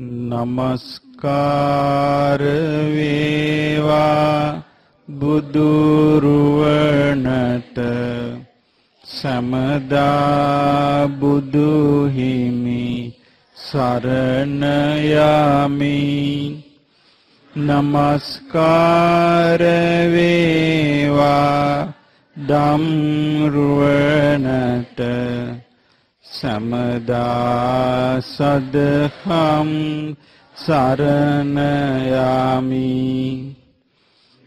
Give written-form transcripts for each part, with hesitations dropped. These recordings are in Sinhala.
නමස්කාර වේවා බුදුරුවනට සමදා බුදු හිමි සරණ යමි. නමස්කාර වේවා ධම්රුවනට සමදා සදහම් සරණ යමි.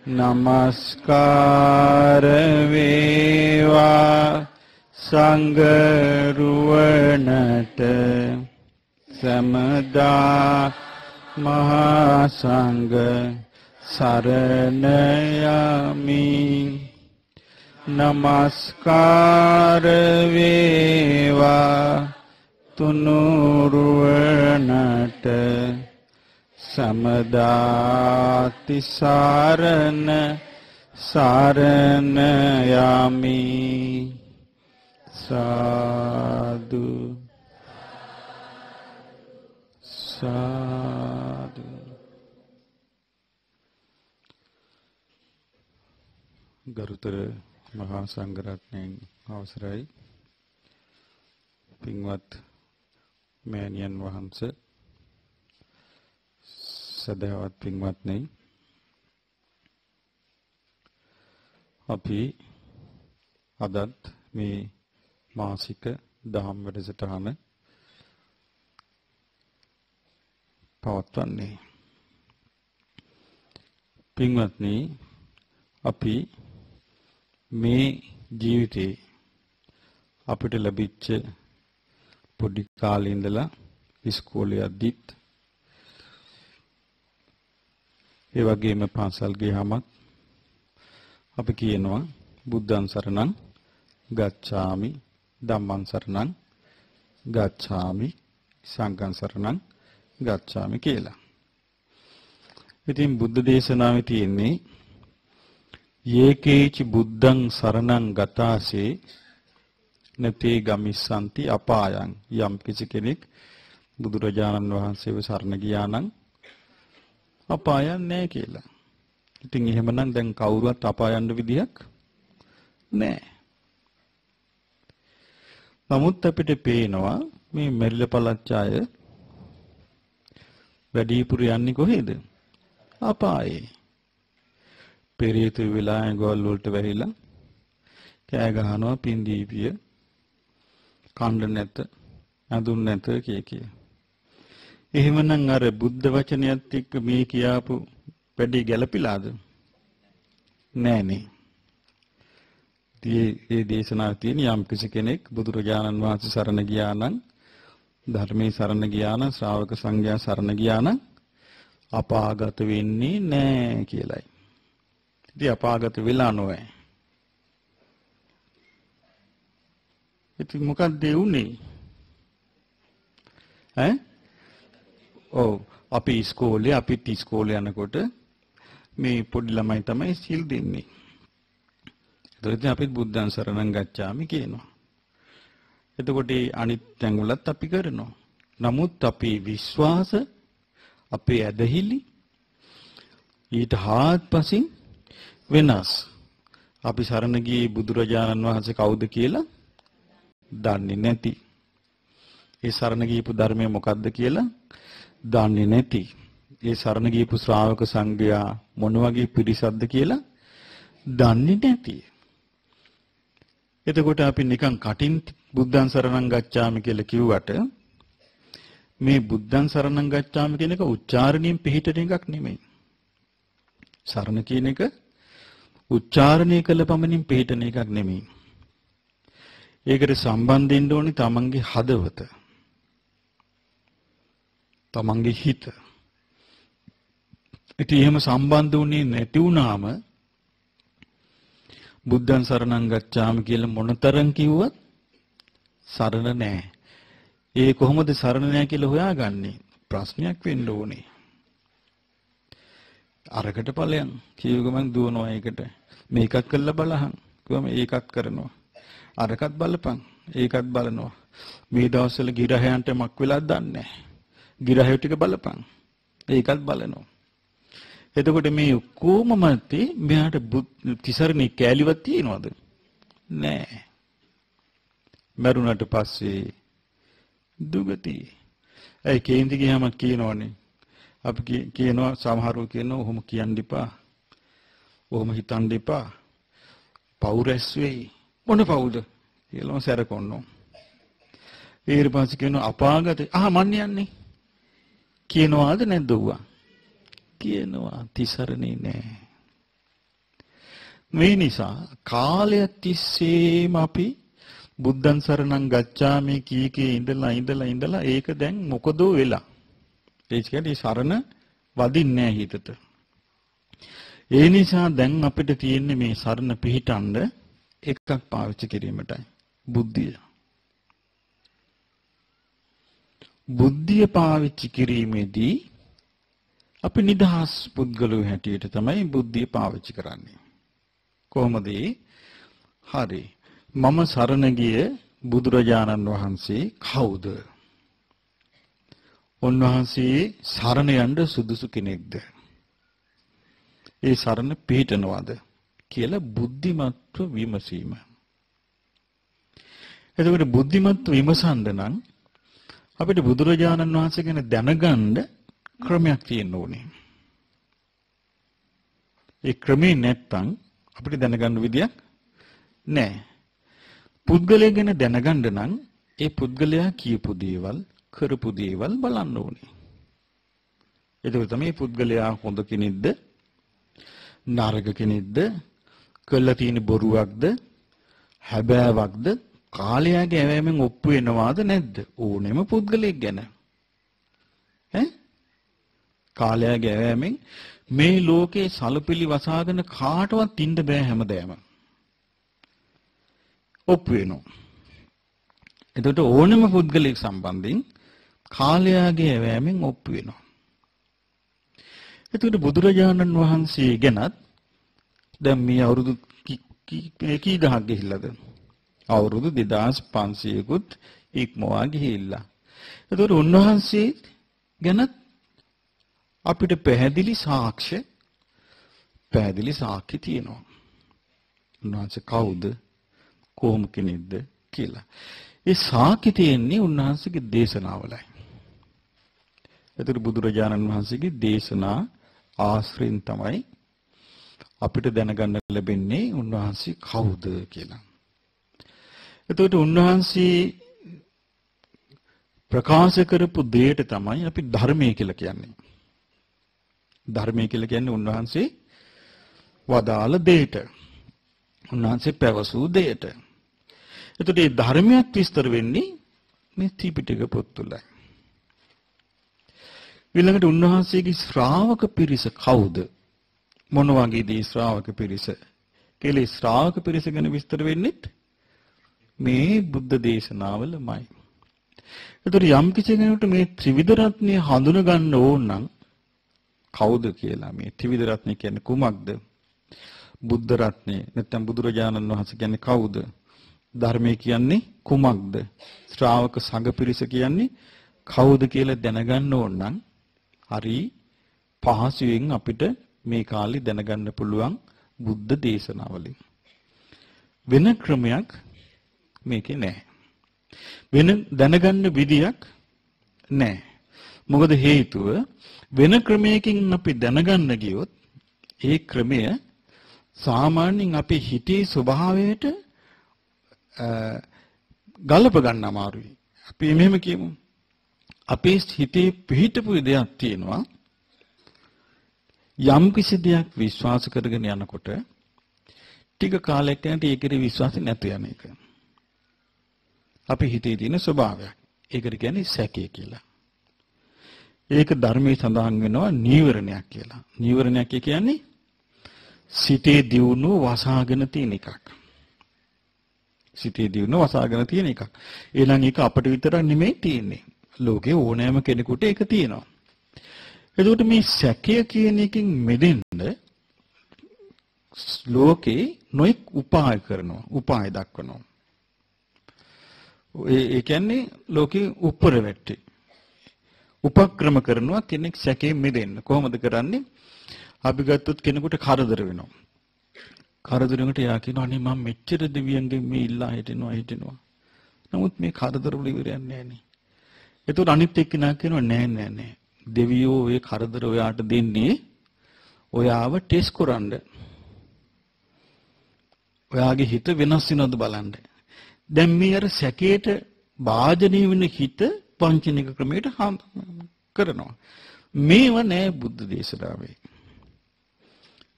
නමස්කාර වේවා සංඝරුවනට සමදා මහා සංඝ සරණ යමි. නමස්කාර වේවා තුනුරුවනට සමදා තිසරණ සරණ යමි. සාදු සාදු. ගරුතර මහා සංඝරත්නයන් අවසරයි. පින්වත් මෑණියන් වහන්සේ, සදහවත් පින්වත්නි, අපි අදත් මේ මාසික දහම් වැඩසටහන පවත්වන්නේ. පින්වත්නි, අපි මේ ජීවිතේ අපිට ලැබිච්ච පොඩි කාලේ ඉඳලා ඉස්කෝලේ යද්දිත් ඒ වගේම පාසල් ගියාමත් අපි කියනවා බුද්ධං සරණං ගච්ඡාමි, ධම්මං සරණං ගච්ඡාමි, සංඝං සරණං ගච්ඡාමි කියලා. ඉතින් බුද්ධ දේශනාවේ තියෙන්නේ යේකේච බුද්ධං සරණං ගතාසේ නතේ ගමිස්සanti අපායං. යම් කිසි කෙනෙක් බුදුරජාණන් වහන්සේව සරණ ගියා නම් අපායන් නැහැ කියලා. ඉතින් එහෙමනම් දැන් කවුරුවත් අපායන්න විදියක් නැහැ. නමුත් අපිට පේනවා මේ මෙල්ල පළච්ච අය වැඩිපුර යන්නේ කොහෙද? අපායේ. පෙරේත වෙලා ගෝල් වලට වැහිලා කෑ ගහනවා පින්දීපිය කණ්ඩ නැත අඳුන් නැත කිය. එහෙමනම් අර බුද්ධ වචනයත් එක්ක මේ කියාපු වැඩි ගැළපිලාද? නෑනේ. මේ දේශනාවේ තියෙන යම් කිසි කෙනෙක් බුදුරජාණන් වහන්සේ සරණ ගියා නම්, ධර්මයේ සරණ ගියා නම්, ශ්‍රාවක සංඝයා සරණ ගියා නම් අපාගත වෙන්නේ නෑ කියලයි. ඉතින් අපාගත වෙලා නොවේ. ඉතින් මොකක්ද උනේ? අපි ඉස්කෝලේ යනකොට මේ පොඩි ළමයි තමයි සිල් දෙන්නේ. ඒතකොට අපිත් බුද්ධං සරණං ගච්ඡාමි කියනවා. එතකොට අනිත් තැන් වලත් අපි කරනවා. නමුත් අපේ විශ්වාස, අපේ ඇදහිලි ඊට හාත්පසින් වෙනස්. අපි සරණ ගියේ බුදුරජාණන් වහන්සේ කවුද කියලා දන්නේ නැති. ඒ සරණ ගියපු ධර්මය මොකක්ද කියලා දන්නේ නැති. ඒ සරණ ගියපු ශ්‍රාවක සංඝයා මොන වගේ පිරිසක්ද කියලා දන්නේ නැති. එතකොට අපි නිකන් කටින් බුද්ධං සරණං ගච්ඡාමි කියලා කිව්වට මේ බුද්ධං සරණං ගච්ඡාමි කියන එක උච්චාරණයෙන් පිළිහිටන එකක් නෙමෙයි. සරණ කියන එක උච්චාරණය කළ පමණින් පිළිහිටන එකක් නෙමෙයි. ඒකට සම්බන්ධ වෙන්න ඕනේ තමන්ගේ හදවත, තමන්ගේ හිත. ඉතින් එහෙම සම්බන්ධ වුණේ නැති වුණාම බුද්ධං සරණං ගච්ඡාමි කියලා මොනතරම් කිව්වත් සරණ නැහැ. ඒ කොහොමද සරණ නැහැ කියලා හොයාගන්නේ? ප්‍රශ්නයක් වෙන්න ඕනේ. අරකට ඵලයන් කියව ගමන් දුවනවා ඒකට. මේකත් කළා බලහන්. කොහොම ඒකත් කරනවා. අරකත් බලපන්. ඒකත් බලනවා. මේ දවස්වල ගිරහයන්ට මක් වෙලාද දන්නේ නැහැ. ගිරහය ටික බලපන්. ඒකත් බලනවා. එතකොට මේ කොම මතේ මෙයාට තිසරණේ කැලියක් තියනවද? නෑ. මරුණට පස්සේ දුගති. ඒ කේන්ති ගියාම කියනවනේ. අපි කියනවා සමහරව කියනවා ඔහොම කියන්න එපා. ඔහොම හිතන්න එපා. පෞරස් වෙයි. මොන පවුද? කියලා සැරකොන්නෝ. ඊට පස්සේ කියනවා අපාගත. මන් යන්නේ. කියනවාද නැද්ද උවා? කියනවා තිසරණේ නෑ. මේ නිසා කාලය තිස්සේම අපි බුද්ධං සරණං ගච්ඡාමි කීකේ ඉඳලා ඒක දැන් මොකදෝ වෙලා. ඒ කියන්නේ සරණ වදින්නේ නැහැ හිතට. ඒ නිසා දැන් අපිට තියෙන්නේ මේ සරණ පිහිටන්න එකක් පාවිච්චි කිරීමටයි. බුද්ධිය. බුද්ධිය පාවිච්චි කිරීමේදී අපි නිදහස් පුද්ගලයෝ හැටියට තමයි බුද්ධිය පාවිච්චි කරන්නේ. කොහොමද? හරි. මම සරණ ගිය බුදුරජාණන් වහන්සේ කවුද? උන්වහන්සේ සරණ යන්න සුදුසු කෙනෙක්ද? ඒ සරණ පිහිටනවාද කියලා බුද්ධිමත්ව විමසීම. එතකොට බුද්ධිමත්ව විමසන්න නම් අපිට බුදුරජාණන් වහන්සේ ගැන දැනගන්න ක්‍රමයක් තියෙන්න ඕනේ. ඒ ක්‍රමේ නැත්තම් අපිට දැනගන්න විදියක් නැහැ. පුද්ගලයා ගැන දැනගන්න නම් ඒ පුද්ගලයා කියපු දේවල්, කරපු දේවල් බලන්න ඕනේ. ඒක තමයි පුද්ගලයා හොඳ කෙනෙක්ද, නරක කෙනෙක්ද, කළා තියෙන බොරුවක්ද, හැබෑවක්ද, කාලයාගේ ඇවෑමෙන් ඔප්පු වෙනවාද නැද්ද? ඕනෙම පුද්ගලයෙක් ගැන. කාලයාගේ ඇවෑමෙන් මේ ලෝකේ සලපිලි වසාගෙන කාටවත් ඉන්න බෑ හැමදේම. ඔප්පු වෙනවා. එතකොට ඕනෙම පුද්ගලයෙක් සම්බන්ධයෙන් කාලයාගේ ඇවෑමෙන් ඔප්පු වෙනවා. එතකොට බුදුරජාණන් වහන්සේ ගැනත් දැන් මේ අවුරුදු කී දහක් ගිහිල්ලාද? අවුරුදු 2500කුත් ඉක්මවා ගිහිල්ලා. එතකොට උන්වහන්සේ ගැනත් අපිට පැහැදිලි සාක්ෂි තියෙනවා. උන්වහන්සේ කවුද? කොහොම කෙනෙක්ද කියලා. ඒ සාක්ෂි තියෙන්නේ උන්වහන්සේගේ දේශනාවලයි. එතකොට බුදුරජාණන් වහන්සේගේ දේශනා ආශ්‍රයෙන් තමයි අපිට දැනගන්න ලැබෙන්නේ උන්වහන්සේ කවුද කියලා. එතකොට උන්වහන්සේ ප්‍රකාශ කරපු දෙයට තමයි අපි ධර්මය කියලා කියන්නේ. ධර්මය කියලා කියන්නේ උන්වහන්සේ වදාළ දෙයට. උන්වහන්සේ පැවසූ දෙයට. එතකොට මේ ධර්මයක් විස්තර වෙන්නේ මේ ත්‍රිපිටක පොත් තුලයි. ඊළඟට උන්වහන්සේගේ ශ්‍රාවක පිරිස කවුද? මොන වගේද ශ්‍රාවක පිරිස? කියලා ශ්‍රාවක පිරිස ගැන විස්තර වෙන්නේ මේ බුද්ධ දේශනාවලමයි. එතකොට යම් කිසි කෙනෙකුට මේ ත්‍රිවිධ රත්නය හඳුන ගන්න ඕන නම් කවුද කියලා මේ ත්‍රිවිධ රත්නය කියන්නේ කුමක්ද? බුද්ධ රත්නය නැත්නම් බුදුරජාණන් වහන්සේ කියන්නේ කවුද? ධර්මය කියන්නේ කුමක්ද? ශ්‍රාවක සංඝ පිරිස කියන්නේ කවුද කියලා දැනගන්න ඕන නම් හරි පහසුවෙන් අපිට මේ කාලේ දැනගන්න පුළුවන් බුද්ධ දේශනාවලින්. වෙන ක්‍රමයක් මේකේ නැහැ. වෙන දැනගන්න විදියක් නැහැ. මොකද හේතුව වෙන ක්‍රමයකින් අපි දැනගන්න ගියොත් ඒ ක්‍රමය සාමාන්‍යයෙන් අපේ හිතේ ස්වභාවයට ගලප ගන්න අමාරුයි. අපි මෙහෙම කියමු. අපේ හිතේ පිහිටපු දෙයක් තියෙනවා. යම් කිසි දෙයක් විශ්වාස කරගෙන යනකොට ටික කාලයක් යනකොට ඒකේ විශ්වාසය නැතු යන එක. අපි හිතේ තියෙන ස්වභාවයක්. ඒකට කියන්නේ සැකය කියලා. ඒක ධර්මයේ සඳහන් වෙනවා නීවරණයක් කියලා. නීවරණයක් කියන්නේ සිතේ දියුණුව වසාගෙන තියෙන එකක්. සිතේ දියුණුව වසාගෙන තියෙන එකක්. ඊළඟ එක අපිට විතරක් නෙමෙයි තියෙන්නේ. ලෝකේ ඕනෑම කෙනෙකුට ඒක තියෙනවා. එතකොට මේ සැකය කියන එකෙන් මෙදෙන්න ලෝකේ නොඑක් උපාය කරනවා. උපාය දක්වනවා. ඒ කියන්නේ ලෝකේ උඩර වැටේ. උපක්‍රම කරනවා කෙනෙක් සැකයෙන් මිදෙන්න. කොහොමද කරන්නේ? අපි ගත්තොත් කෙනෙකුට කරදර වෙනවා. කරදරයකට යා කියනවා අනේ මම මෙච්චර දෙවියන්ගෙන් මේ ඉල්ලා හිටිනවා. නමුත් මේ කරදර වල ඉවරයක් නැහැ නේ. ඒතකොට අනිත් එක්කෙනා කියනවා නෑ. දෙවියෝ ඔය කරදර ඔයාට දෙන්නේ ඔයාව ටෙස්ට් කරන්න. ඔයාගේ හිත වෙනස් වෙනවද බලන්න. දැන් මේ අර සැකේට වාජනීය වෙන හිත පංචනික ක්‍රමයට කරනවා. මේව නෑ බුද්ධ දේශනාවේ.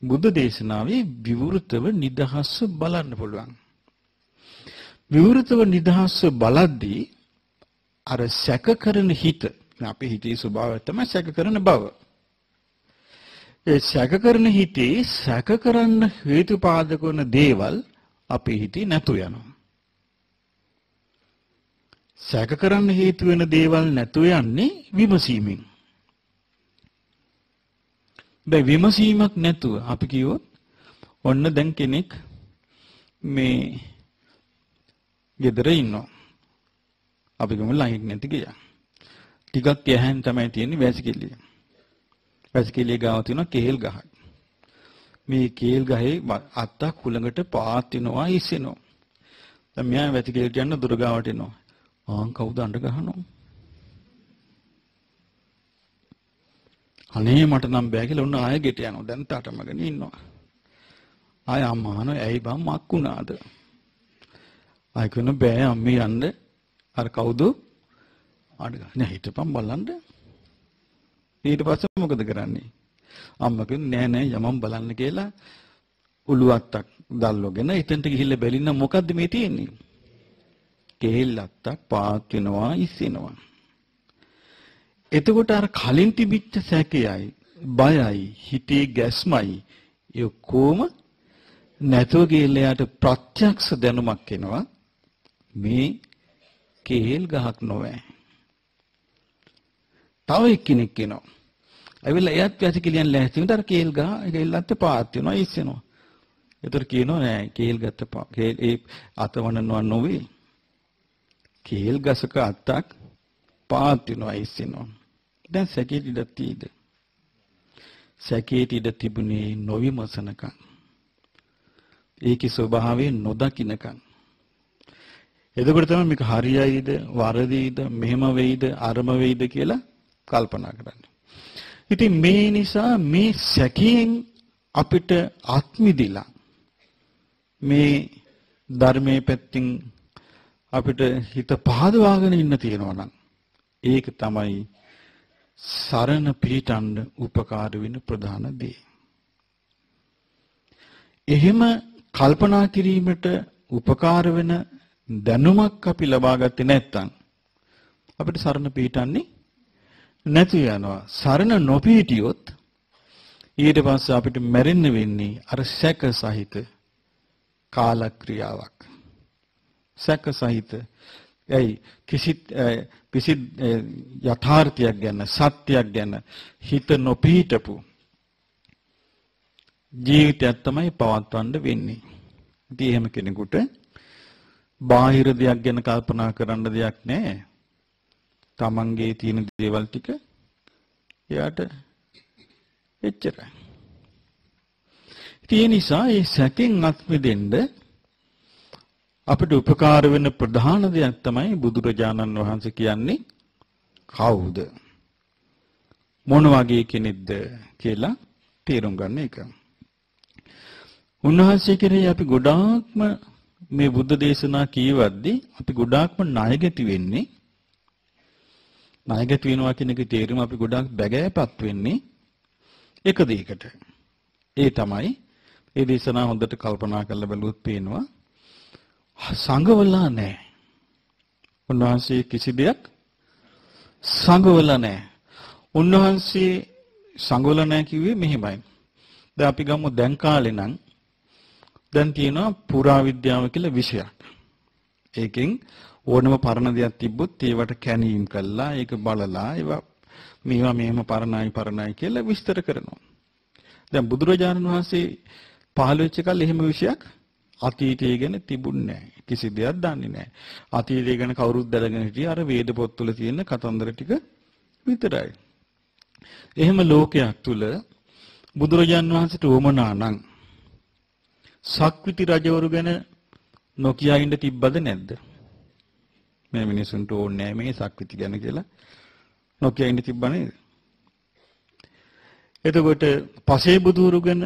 බුද්ධ දේශනාවේ විවෘතව නිදහස්ව බලන්න පුළුවන්. විවෘතව නිදහස්ව බලද්දී අර සැක කරන හිත අපේ හිතේ ස්වභාවය තමයි සැක කරන බව. ඒ සැක කරන හිතේ සැක කරන්න හේතුපාදක වන දේවල් අපේ හිතේ නැතු යනවා. සැක කරන්න හේතු වෙන දේවල් නැතු යන්නේ විමසීමෙන්. දැන් විමසීමක් නැතුව අපි කිව්වොත් ඔන්න දැන් කෙනෙක් මේ ගෙදර ඉන්නවා. අපි ගමු ලයින් නැති ගියා. ටිකක් යහන් තමයි තියෙන්නේ වැසිකිළිය. වැසිකිළිය ගාව තියෙනවා කේල් ගහක්. මේ කේල් ගහේ අත්තක් හුළඟට පාත් වෙනවා ඉස්සෙනවා. දැන් මෙයා වැසිකිළියට යන දුර ගාවට එනවා. කවුද අඬ ගහනවා? අනේ මට නම් බෑ කියලා ඔන්න ආයෙ ගෙට යනවා. දැන් තාටමගෙන ඉන්නවා. ආයෙ අම්මා අහනවා ඇයි බං මක් වුණාද? ආයෙ කියන බෑ අම්මේ යන්න. අර කවුද? අඬ ගහ. නෑ හිටපන් බලන්න. ඊට පස්සේ මොකද කරන්නේ? අම්මා කියන්නේ නෑ යමම් බලන්න කියලා උළුවත්තක් දැල්වගෙන එතෙන්ට ගිහිල්ලා බැලින්න මොකද්ද මේ තියෙන්නේ? කේල්ලත්තක් පාත් වෙනවා ඉස්සෙනවා. එතකොට අර කලින් තිබිච්ච සැකයයි බයයි හිතේ ගැස්මයි ඒ කොම නැතුව ගිහලා යට ප්‍රත්‍යක්ෂ දැනුමක් එනවා මේ කේල් ගහක් නොවේ. තව එක්කෙනෙක් එනවා. ඇවිල්ලා එයත් වැසිකිළියන් ලෑස්ති වෙනතර කේල් ගහ ඒකෙල්ලත් පාත් වෙනවා ඉස්සෙනවා. ඒතර කියනවා නෑ කේල් ගත්ත ඒ අතවනනවා නොවේ. කේල් ගසක අත්තක් පාත් වෙනවා ඉස්සෙනවා. දැන් සැකේට ඉඩ තියෙද? සැකේට ඉඩ තිබුණේ නොවිමසනකම්. ඒකේ ස්වභාවය නොදකින්නකම්. එතකොට තමයි මේක හරියයිද වරදීද මෙහෙම වෙයිද අරම වෙයිද කියලා කල්පනා කරන්නේ. ඉතින් මේ නිසා මේ සැකයෙන් අපිට අත්මිදිලා මේ ධර්මයේ පැත්තෙන් අපිට හිත පහදවාගෙන ඉන්න තියෙනවා නම් ඒක තමයි සරණ පිහිටන්න උපකාර වෙන ප්‍රධාන දේ. එහෙම කල්පනා කිරීමට උපකාර වෙන දැනුමක් අපි ලබා ගත්තේ නැත්නම් අපිට සරණ පිහිටන්නේ නැති යනවා. සරණ නොපිහිටියොත් ඊට පස්සේ අපිට මැරෙන්න වෙන්නේ අර සැක සහිත කාලක්‍රියාවක්. සැක සහිත කිසිත් යථාර්ථයක් ගැන සත්‍යයක් ගැන හිත නොපිහිටපු ජීවිතයක් තමයි පවත්වන්න වෙන්නේ. ඉතින් එහෙම කෙනෙකුට බාහිර දෙයක් ගැන කල්පනා කරන්න දෙයක් නැහැ. තමන්ගේ තියෙන දේවල් ටික එයාට එච්චරයි. ඒ නිසා මේ සැකෙන් අත් මිදෙන්න අපිට උපකාර වෙන ප්‍රධාන දෙයක් තමයි බුදුරජාණන් වහන්සේ කියන්නේ කවුද? මොන වගේ කෙනෙක්ද කියලා තේරුම් ගන්න එක. උන්වහන්සේ කෙරෙහි අපි ගොඩාක්ම මේ බුද්ධ දේශනා කියවද්දී අපි ගොඩාක්ම ණයගැති වෙන්නේ. ණයගැති වෙනවා කියන එකේ තේරුම අපි ගොඩාක් බැගෑපත් වෙන්නේ එක දෙයකට. ඒ තමයි මේ දේශනා හොඳට කල්පනා කරලා බලුවොත් පේනවා සංගවලා නැහැ. උන්වහන්සේ කිසි දෙයක් සංගවලා නැහැ. උන්වහන්සේ සංගවලා නැහැ කිව්වේ මෙහෙමයි. දැන් අපි ගමු දැන් කාලේ නම් දැන් තියෙනවා පුරාවිද්‍යාව කියලා විෂයක්. ඒකෙන් ඕනම පරණ දෙයක් තිබ්බොත් ඒවට කැණීම් කළා ඒක බලලා ඒවා මේවා මෙහෙම පරණයි කියලා විස්තර කරනවා. දැන් බුදුරජාණන් වහන්සේ පහළ වෙච්ච කල් එහෙම විෂයක් අතීතය ගැන තිබුණේ නැහැ. කිසි දෙයක් දන්නේ නැහැ. අතීතය ගැන කවුරුත් දැනගෙන හිටියේ අර වේද පොත්වල තියෙන කතන්දර ටික විතරයි. එහෙම ලෝකයක් තුල බුදුරජාන් වහන්සේට උවමනා නම් සක්විති රජවරු ගැන නොකිය ඉඳ තිබ්බද නැද්ද? මේ මිනිසුන්ට ඕනේ නැහැ මේ සක්විති ගැන කියලා නොකිය ඉඳ තිබ්බ නේද? එතකොට පසේ බුදුරු ගැන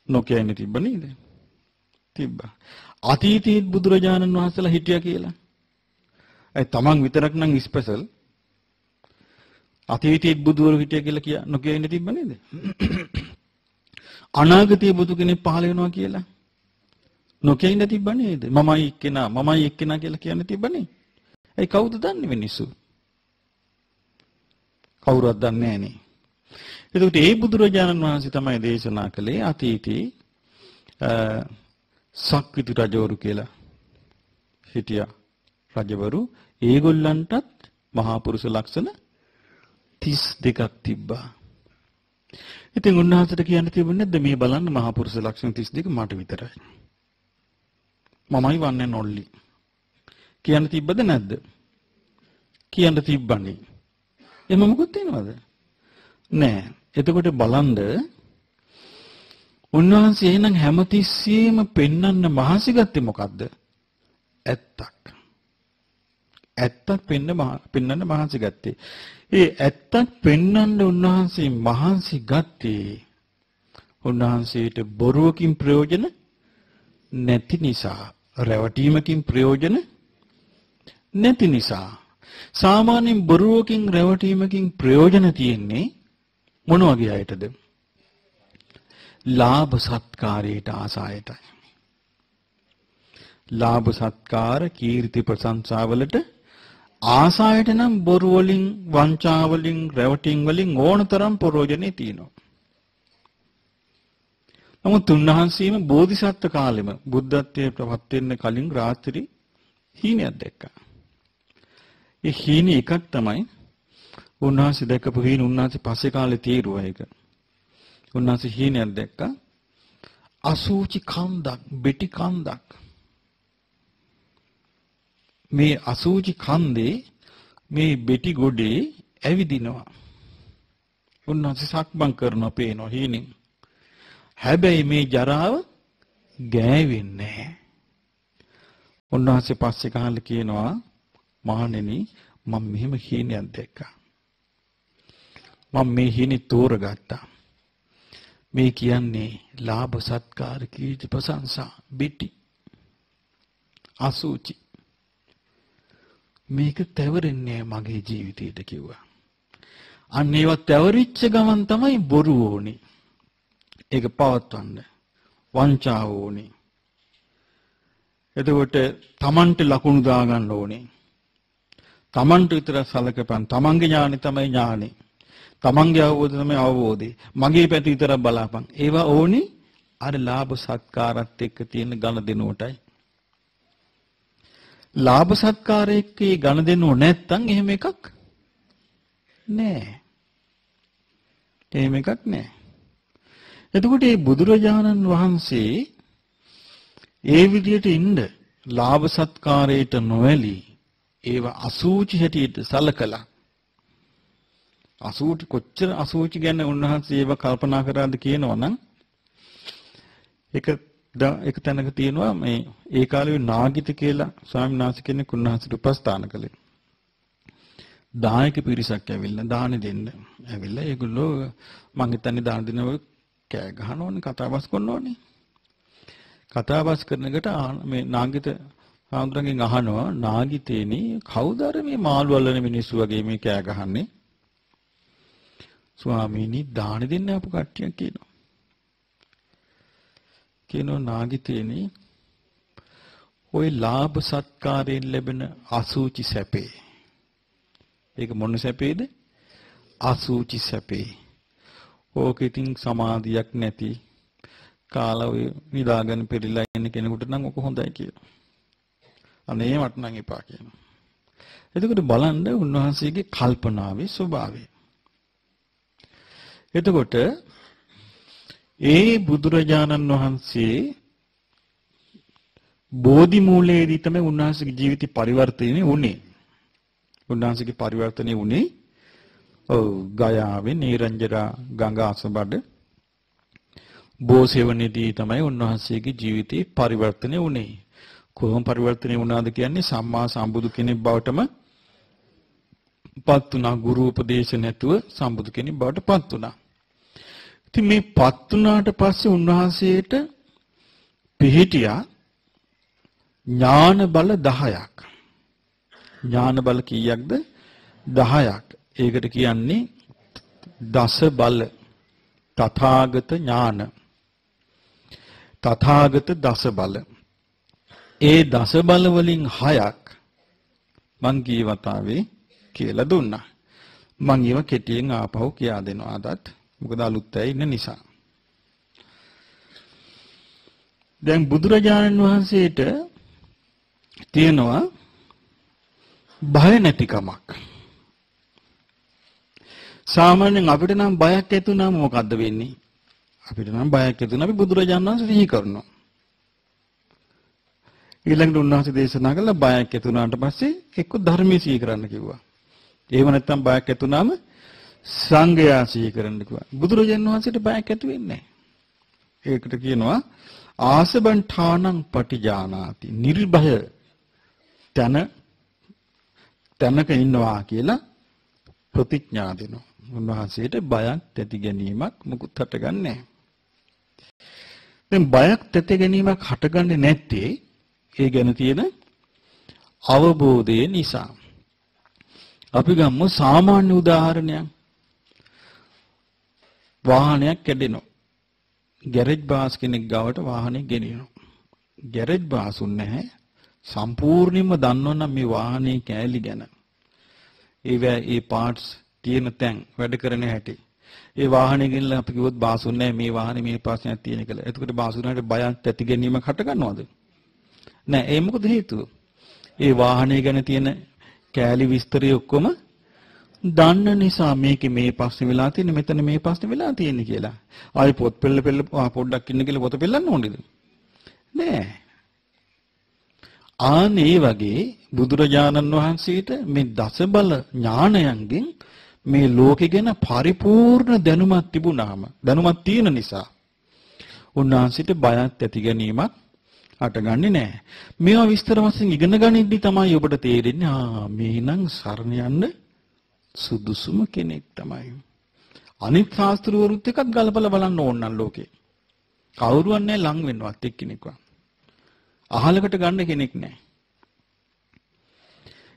නොකිය ඉඳ තිබ්බ නේද? තිබ්බා. අතීතයේ බුදුරජාණන් වහන්සේලා හිටියා කියලා. ඒ තමන් විතරක් නම් ස්පෙෂල්. අතීතයේ බුදුවරු හිටියා කියලා නොකිය ඉඳ තිබ්බ නේද? අනාගතයේ බුදු කෙනෙක් පහළ වෙනවා කියලා නොකිය ඉඳ තිබ්බ නේද? මමයි එක්කෙනා කියලා කියන්න තිබ්බනේ. ඒ කවුද දන්නේ මිනිස්සු? කවුරුවත් දන්නේ නැහනේ. එතකොට ඒ බුදුරජාණන් වහන්සේ තමයි දේශනා කළේ අතීතයේ සක්විති රජවරු කියලා හිටියා. රජවරු ඒගොල්ලන්ටත් මහා පුරුෂ ලක්ෂණ 32ක් තිබ්බා. ඉතින් උන්වහන්සේට කියන්න තිබුණේ නැද්ද මේ බලන්න මහා පුරුෂ ලක්ෂණ 32 මට විතරයි. මමයි වන්නේ නොල්ලි. කියන්න තිබ්බද නැද්ද? කියන්න තිබ්බනේ. එහෙම මොකද තියනවද? නෑ. එතකොට බලන්න උන්වහන්සේ එහෙනම් හැමතිස්සෙම පෙන්වන්න මහන්සි ගත්තේ මොකද්ද? ඇත්තක්. ඇත්තක් පෙන්වන්න මහන්සි ගත්තේ. ඒ ඇත්තක් පෙන්වන්න උන්වහන්සේ මහන්සි ගත්තේ උන්වහන්සේට බොරුවකින් ප්‍රයෝජන නැති නිසා, රැවටීමකින් ප්‍රයෝජන නැති නිසා. සාමාන්‍යයෙන් බොරුවකින් රැවටීමකින් ප්‍රයෝජන තියෙන්නේ මොන වගේ අයටද? ලාභ සත්කාරයට ආසායටයි. ලාභ සත්කාර කීර්ති ප්‍රශංසාවලට ආසායට නම් බොරු වලින් වංචා වලින් රැවටීම් වලින් ඕනතරම් ප්‍රයෝජනෙ තියෙනවා. නමුත් උන්වහන්සේම බෝධිසත්ව කාලෙම බුද්ධත්වයට පත් වෙන්න කලින් රාත්‍රී හීනයක් දැක්කා. ඒ හීනේ එකක් තමයි උන්වහන්සේ දැකපු හීන උන්වහන්සේ පස්සේ කාලේ තීරුවා ඒක. උන්වහන්සේ හීනයක් දැක්කා. අසූචි කන්දක්, බෙටි කන්දක්. මේ අසූචි කන්දේ මේ බෙටි ගොඩේ ඇවිදිනවා. උන්වහන්සේ සක්මන් කරනවා පේනවා හීනෙන්. හැබැයි මේ ජරාව ගෑවෙන්නේ නැහැ. උන්වහන්සේ පස්සේ කාලේ කියනවා මහණෙනි මම මෙහෙම හීනයක් දැක්කා. මම මේ හීනේ තෝරගත්තා. මේ කියන්නේ ලාභ සත්කාර කීර්ති ප්‍රශංසා බෙටි අසුචි. මේක තැවරෙන්නේ මගේ ජීවිතයට කිව්වා. අන්න ඒවත් තැවරිච්ච ගමන් තමයි බොරු ඕනේ. ඒක පවත්වන්න. වංචාව ඕනේ. එතකොට තමන්ට ලකුණු දාගන්න ඕනේ. තමන්ට විතර සලකපන්. තමන්ගේ ඥානෙ තමයි ඥානෙ. තමන්ගේ අවබෝධය තමයි අවබෝධය. මගේ පැති විතරක් බලාපන්. ඒවා ඕනේ අර ලාභ සත්කාරත් එක්ක තියෙන ගනුදෙනුවටයි. ලාභ සත්කාර එක්ක ඒ ගනුදෙනුව නැත්තම් එහෙම එකක් නෑ. එහෙම එකක් නෑ. එතකොට මේ බුදුරජාණන් වහන්සේ ඒ විදිහට ඉන්න ලාභ සත්කාරයට නොඇලී ඒව අසූචි හැටියට සලකලා අසූචි කොච්චර අසූචි ගැන උන්වහන්සේ ඒව කල්පනා කරාද කියනවනම් එක තැනක තියෙනවා මේ ඒ කාලේ නාගිත කියලා ස්වාමීන් වහන්සේ කෙනෙක් උන්වහන්සේට උපස්ථාන කළේ. දායක පිරිසක් ඇවිල්ලා දාන දෙන්න. ඇවිල්ලා ඒගොල්ලෝ මං හිතන්නේ දාන දෙනව කෑ ගහනෝනේ කතා බස් කරනෝනේ. කතා බස් කරනකොට මේ නාගිත හාමුදුරන්ගෙන් අහනවා නාගිතේනි කවුද අර මේ මාළු අල්ලන මිනිස්සු වගේ මේ කෑ ගහන්නේ? ස්වාමීනි දාන දෙන්න අපු කට්ටියක් කියනවා. කියනවා නාගිතේනි ඔය ලාභ සත්කාරයෙන් ලැබෙන අසූචි සැපේ. ඒක මොන සැපේද? අසූචි සැපේ. ඕක ඉතින් සමාධියක් නැති කාලා ඔය නිදාගෙන පෙරිලා ඉන්න කෙනෙකුට නම් ඔක හොඳයි කියලා. අනේ මට නම් එපා කියනවා. එතකොට බලන්න උන්වහන්සේගේ කල්පනාවේ ස්වභාවය. එතකොට ඒ බුදුරජාණන් වහන්සේ බෝධි මූලයේදී තමයි උන්වහන්සේගේ ජීවිතය පරිවර්තනය වුණේ. උන්වහන්සේගේ පරිවර්තනය වුණේ ඔව් ගයාවේ නීරංජරා ගඟ අසබඩ බෝසෙවණේදී තමයි උන්වහන්සේගේ ජීවිතේ පරිවර්තනය වුණේ. කොහොම පරිවර්තනය වුණාද කියන්නේ සම්මා සම්බුදු කෙනෙක් බවටම පත් වුණා. ගුරු උපදේශ නැතුව සම්බුදු කෙනෙක් බවට පත් වුණා. ඉතින් මේ පත් වුණාට පස්සේ උන්වහන්සේට පිහිටියා ඥාන බල 10ක්. ඥාන බල කීයක්ද? 10ක්. ඒකට කියන්නේ දස බල. තථාගත ඥාන. තථාගත දස බල. ඒ දස බල වලින් 6ක් මං ගිය වතාවේ කියලා දුන්නා. මං ඒව කෙටියෙන් ආපහු කියා දෙනවා අදත්. මොකද අලුත් අය ඉන්න නිසා. දැන් බුදුරජාණන් වහන්සේට තියෙනවා බය නැතිකමක්. සාමාන්‍යයෙන් අපිට නම් බයක් ඇති වුණාම මොකද්ද වෙන්නේ? අපිට නම් බයක් ඇති වුණා අපි බුදුරජාණන් වහන්සේ සිහි කරනවා. ඊළඟට උන්වහන්සේ දේශනා කළා බයක් ඇති වුණාට පස්සේ එක්ක ධර්මයේ සිහි කරන්න කිව්වා. එහෙම නැත්නම් බයක් ඇති වුණාම සංඝයා සිහි කරන්න කිව්වා. බුදුරජාණන් වහන්සේට බයක් ඇති වෙන්නේ නැහැ. ඒකට කියනවා ආසබන්ඨානං පටිජානාති. නිර්භය තැනක ඉන්නවා කියලා ප්‍රතිඥා දෙනවා. උන්වහන්සේට බයක් ඇති ගැනීමක් මුකුත් හටගන්නේ නැහැ. දැන් බයක් ඇති ගැනීමක් හටගන්නේ නැත්තේ ඒ ගැන තියෙන අවබෝධය නිසා. අපි ගමු සාමාන්‍ය උදාහරණයක්. වාහනයක් කැඩෙනවා. ගෑරේජ් බාස් කෙනෙක් ගාවට වාහනේ ගෙනියනවා. ගෑරේජ් බාසුන් නැහැ. සම්පූර්ණයෙන්ම දන්නවනම් මේ වාහනේ කෑලි ගැන. ඒ පාර්ට්ස් තියෙන තැන් වැඩ කරන හැටි. ඒ වාහනේ ගෙනලා අපි කිව්වොත් බාසුන් නැහැ මේ වාහනේ මේ ප්‍රශ්නයක් තියෙන කියලා. එතකොට බාසුන්ට බයක් ඇති ගැනීමක් හට ගන්නවද? නෑ. ඒ මොකද හේතුව? ඒ වාහනේ ගැන තියෙන කෑලි විස්තරය ඔක්කොම දන්න නිසා මේකේ මේ ප්‍රශ්නේ වෙලා තියෙන්නේ මෙතන මේ ප්‍රශ්නේ වෙලා තියෙන්නේ කියලා. ආයි පොත් පෙළ පොඩ්ඩක් ඉන්න කියලා පොත පෙළන්න ඕනේද? නෑ. ආනේ වගේ බුදුරජාණන් වහන්සේට මේ දස බල ඥානයන්ගෙන් මේ ලෝකෙ ගැන පරිපූර්ණ දැනුමක් තිබුණාම දැනුමක් තියෙන නිසා උන්වහන්සේට බයක් ඇති ගැනීමක් අටගන්නේ නැහැ. මේවා විස්තර වශයෙන් ඉගෙන ගනිද්දි තමයි ඔබට තේරෙන්නේ මේ නම් සරණ යන්න සුදුසුම කෙනෙක් තමයි. අනිත් ශාස්ත්‍රවරුත් එකක් ගලපලා බලන්න ඕන නම් ලෝකේ. කවුරුවත් නැහැ ලං වෙන්නවත් එක්කෙනෙක්වත්. අහලකට ගන්න කෙනෙක් නැහැ.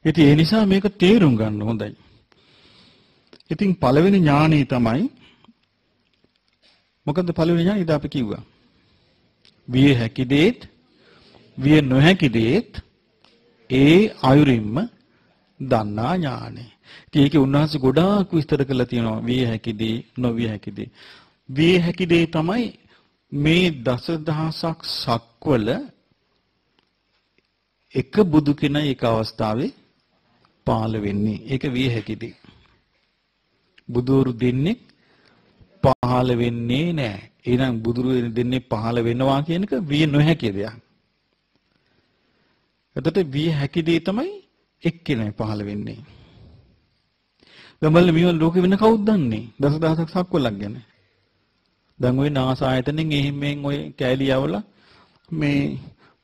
ඉතින් ඒ නිසා මේක තේරුම් ගන්න හොඳයි. ඉතින් පළවෙනි ඥානෙ තමයි මොකද්ද පළවෙනි ඥානෙ? ඉතින් අපි කිව්වා. විය හැකි දේත් විය නොහැකි දේත් ඒ අයුරින්ම දන්නා ඥානෙ. ඉතින් ඒකේ උන්වහන්සේ ගොඩාක් විස්තර කරලා තියෙනවා විය හැකි දේ නොවිය හැකි දේ. විය හැකි දේ තමයි මේ දසදහසක් සක්වල එක බුදු කෙනා එක අවස්ථාවේ පහළ වෙන්නේ. ඒක විය හැකි දේ. බුදුරු දෙන්නේ පහළ වෙන්නේ නැහැ. එහෙනම් බුදුරු දෙන්නේ පහළ වෙනවා කියන එක විය නොහැකි දෙයක්. එතකොට විය හැකි දේ තමයි එක්කෙනා පහළ වෙන්නේ. ගමල් මේ ලෝකෙ වෙන කවුද දන්නේ? දසදහසක් සක්වලක් ගැන. දැන් ওই නාස ආයතනෙන් එහෙමෙන් ওই කෑලි යවලා මේ